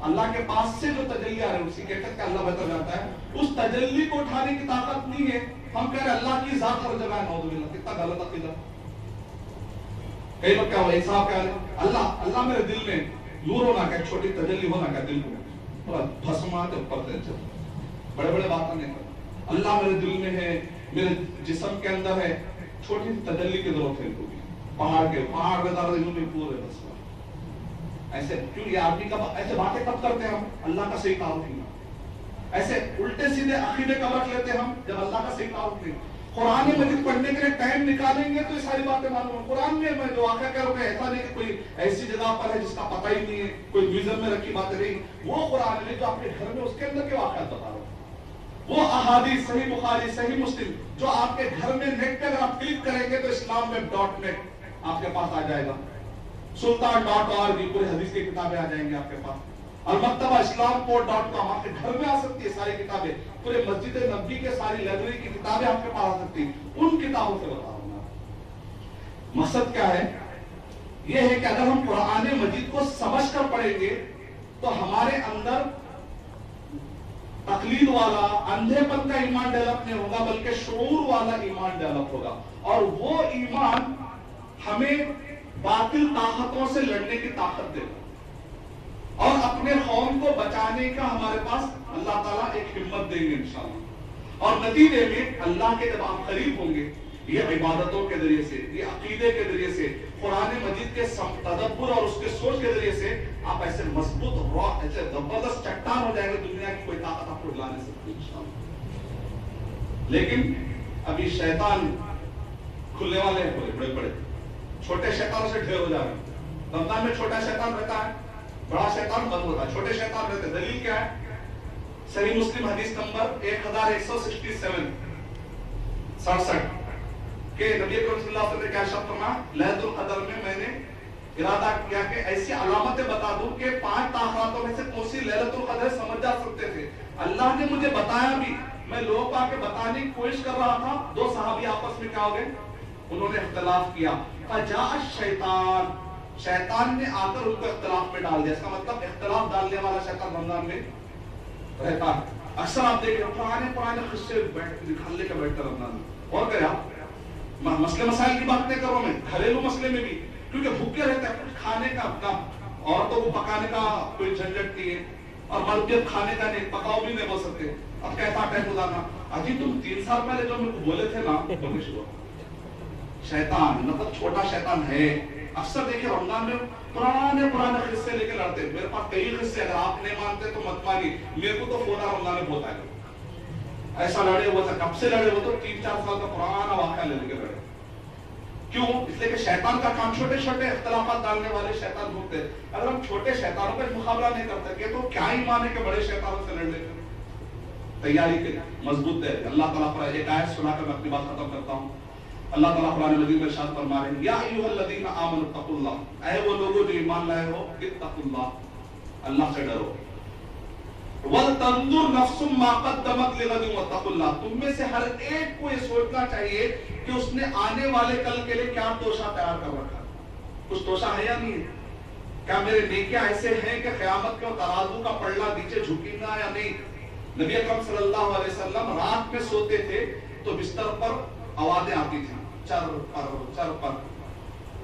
اللہ کے پاس سے جو تجلی آ رہی ہے اسی کیفیت کا اللہ بہتر جاتا ہے، اس تجلی کو اٹھانے کی طاقت نہیں ہے۔ ہم کہہ رہے اللہ کی ذات ہر جگہ ہے، نعوذ باللہ، کتنا غلط عقیدہ۔ کئی لوگ کیا ہوا، ایک صاحب کہہ رہے اللہ میرے دل میں نور ہونا کیا، چھوٹی تجلی ہونا کیا، دل میں تھوڑا بھسمات اوپر سے بڑے بڑے باتیں نہیں کرتے، اللہ میرے دل میں ہے، میرے جسم کے اندر ہے، چھوٹی تجلی کی ضرورت ہے، پہاڑ رضا دلوں میں پورے بس۔ ایسے کیوں یہ آدمی کا ایسے باتیں کب کرتے ہیں ہم، اللہ کا صحیح تعارف نہیں، ایسے الٹے سیدھے عقیدے کب رکھ لیتے ہم جب اللہ کا صحیح تعارف نہیں۔ قرآن مجید پڑھنے کے لیے ٹائم نکالیں گے تو یہ ساری باتیں معلوم ہیں۔ قرآن میں میں جو واقعہ کہہ رہا ہوں ایسا نہیں کہ کوئی ایسی جگہ پر ہے جس کا پتہ ہی نہیں ہے، کوئی میوزیم میں رکھی باتیں نہیں، وہ قرآن میں جو آپ کے گھر میں اس کے اندر کے واقعات بتا رہا ہوں، وہ احادیث صحیح بخاری صحیح مسلم جو آپ کے گھر میں نیٹ پہ اگر آپ کلک کریں گے تو islamweb.net آپ کے پاس آ جائے گا، sultan.org پورے حدیث کی کتابیں آ جائیں گے آپ کے پاس، المکتبہ islamport.com آپ کے گھر میں آ سکتی ہے ساری کتابیں، پورے مسجد نبوی کے ساری لائبریری کی کتابیں آپ کے پاس آ سکتی ہیں، ان کتابوں سے بتا رہا ہوں۔ مقصد کیا ہے، یہ ہے کہ اگر ہم قرآن مجید کو سمجھ کر پڑھیں گے تو ہمارے اندر تقلید والا اندھے پن کا ایمان ڈیولپ نہیں ہوگا بلکہ شعور والا ایمان ڈیولپ ہوگا، اور وہ ایمان ہمیں باطل طاقتوں سے لڑنے کی طاقت دے گا اور اپنے قوم کو بچانے کا ہمارے پاس اللہ تعالیٰ ایک ہمت دیں گے انشاءاللہ، اور نتیجے میں اللہ کے جب آپ قریب ہوں گے یہ عبادتوں کے ذریعے سے، یہ عقیدے کے ذریعے سے، قرآن مجید کے تدبر اور اس کے سوچ کے ذریعے سے آپ ایسے مضبوط راک، ایسے زبردست چٹان ہو جائے گا، دنیا کی کوئی طاقت آپ کو ہلا نہیں سکتی انشاءاللہ۔ لیکن ابھی شیطان کھلنے والے ہیں، بڑے بڑے چھوٹے شیطانوں سے ڈھیر ہو جا رہے ہیں۔ رمضان میں چھوٹا شیطان رہتا ہے، بڑا شیطان بند ہوتا ہے، چھوٹے شیطان رہتے ہیں۔ دلیل کیا ہے، صحیح مسلم حدیث نمبر 1167 کہ نبی اکرم صلی اللہ علیہ وسلم نے کیا ارشاد فرمایا، لیلۃ القدر میں میں نے ارادہ کیا کہ ایسی علامتیں بتا دوں کہ 5 تاخراتوں میں سے کون سی لیلۃ القدر سمجھ جا سکتے تھے۔ اللہ نے مجھے بتایا بھی، میں لوگوں کو آ کے بتانے کی کوشش کر رہا تھا، 2 صحابی آپس میں کیا ہو گئے، انہوں نے اختلاف کیا، فجاء الشیطان، شیطان نے آ کر ان کو اختلاف میں ڈال دیا۔ اس کا مطلب اختلاف ڈالنے والا شیطان رمضان میں رہتا ہے۔ اکثر آپ دیکھ رہے ہیں پرانے قصے نکالنے کے بیٹھتے رمضان میں، اور کیا مسئلے مسائل کی بات نہیں کر رہا ہوں میں، گھریلو مسئلے میں بھی، کیونکہ بھوکے رہتے ہیں، کچھ کھانے کا اپنا، عورتوں کو پکانے کا کوئی جھنجھٹ نہیں ہے، اور مرد جب کھانے کا نہیں پکاؤ بھی نہیں بول سکتے، اب کیسا ٹائم گزارنا؟ اجی تم 3 سال پہلے جو میرے کو بولے تھے نا، بولنے شروع شیطان مطلب چھوٹا شیطان ہے. اکثر دیکھیں رمضان میں پرانے قصے لے کے لڑتے ہیں. میرے پاس کئی قصے، اگر آپ نہیں مانتے تو مت مانیے، میرے کو تو فوراً رمضان میں بہت آئے ایسا لڑے ہوئے تھا. کب سے لڑے ہوئے تو 3-4 سال کا پرانا واقعہ لے کے لڑے. کیوں؟ اس لیے کہ شیطان کا کام چھوٹے چھوٹے اختلافات ڈالنے والے شیطان ڈھونڈتے ہیں. اگر ہم چھوٹے شیطانوں کا مقابلہ نہیں کرتے کہ تو کیا ہی مانے کہ بڑے شیطانوں سے لڑنے کے تیاری کے مضبوط ہے. اللہ تعالیٰ پر ایک آیت سنا کر میں اپنی بات ختم کرتا ہوں. اللہ تعالیٰ قرآن مجید میں ارشاد فرما رہے ہیں، یا ایھا الذین آمنوا اتقوا اللہ، اے وہ لوگوں جو ایمان لائے ہو، اتقوا اللہ، اللہ سے ڈرو. وَلْتَنظُرْ نَفْسٌ مَا قَدَّمَتْ لِغَدٍ وَاتَّقُوا اللَّهَ، تم میں سے ہر ایک کو یہ سوچنا چاہیے کہ اس نے آنے والے کل کے لیے کیا توشہ تیار کر رکھا. کچھ توشہ ہے یا نہیں ہے؟ کیا میرے نیکیاں ایسے ہیں کہ قیامت کے ترازو کا پلڑا نیچے جھکے گا یا نہیں؟ نبی اکرم صلی اللہ علیہ وسلم رات میں سوتے تھے تو بستر پر آوازیں آتی تھیں، چر پر.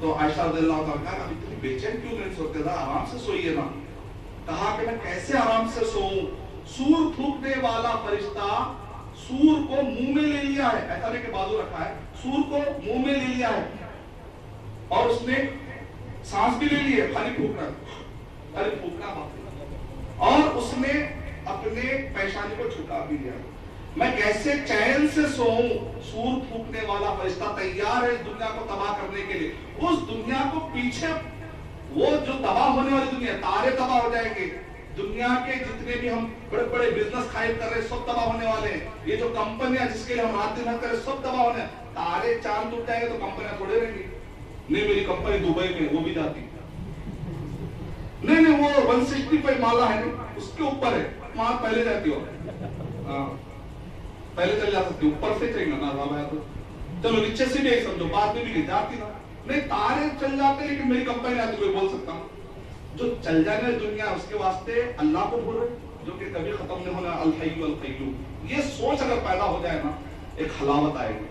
تو عائشہ رضی اللہ عنہا کہا ابھی اتنی بے چین کیوں نہیں سوتے، ذرا آرام سے سوئیے نا. کہا کہ میں کیسے آرام سے سوؤں؟ سور پھونکنے والا فرشتہ سور کو منہ میں لے لیا ہے، ایسا نہیں کہ بازو رکھا ہے، سور کو منہ میں لے لیا ہے اور اس نے سانس بھی لے لی ہے، خالی پھونکنا اور اس نے اپنے پیشانی کو جھکا بھی لیا. میں کیسے چین سے سوؤں؟ سور پھونکنے والا فرشتہ تیار ہے اس دنیا کو تباہ کرنے کے لیے. اس دنیا کو پیچھے، وہ جو تباہ ہونے والی دنیا، تارے تباہ ہو جائیں گے، دنیا کے جتنے بھی ہم بڑے بڑے بزنس قائم کر رہے ہیں سب تباہ ہونے والے ہیں. یہ جو کمپنیاں جس کے لیے ہم رات دن محنت کر رہے ہیں سب تباہ ہونے ہیں. تارے چاند ٹوٹ جائیں گے تو کمپنیاں تھوڑے رہیں گی. نہیں میری کمپنی دبئی میں، وہ بھی جاتی نہیں، وہ 165 مالا ہے اس کے اوپر ہے، وہاں پہلے جاتی ہو، پہلے چل جا سکتی، اوپر سے چاہیے نا، چلو نیچے سے بھی سمجھو، بعد میں بھی جاتی نا. نہیں تارے چل جاتے لیکن میری کمپنی آتی، کوئی بول سکتا ہوں. جو چل جانے دنیا اس کے واسطے اللہ کو بولو جو کہ کبھی ختم نہیں ہونا، الحی القیوم. یہ سوچ اگر پیدا ہو جائے نا، ایک حلاوت آئے گی.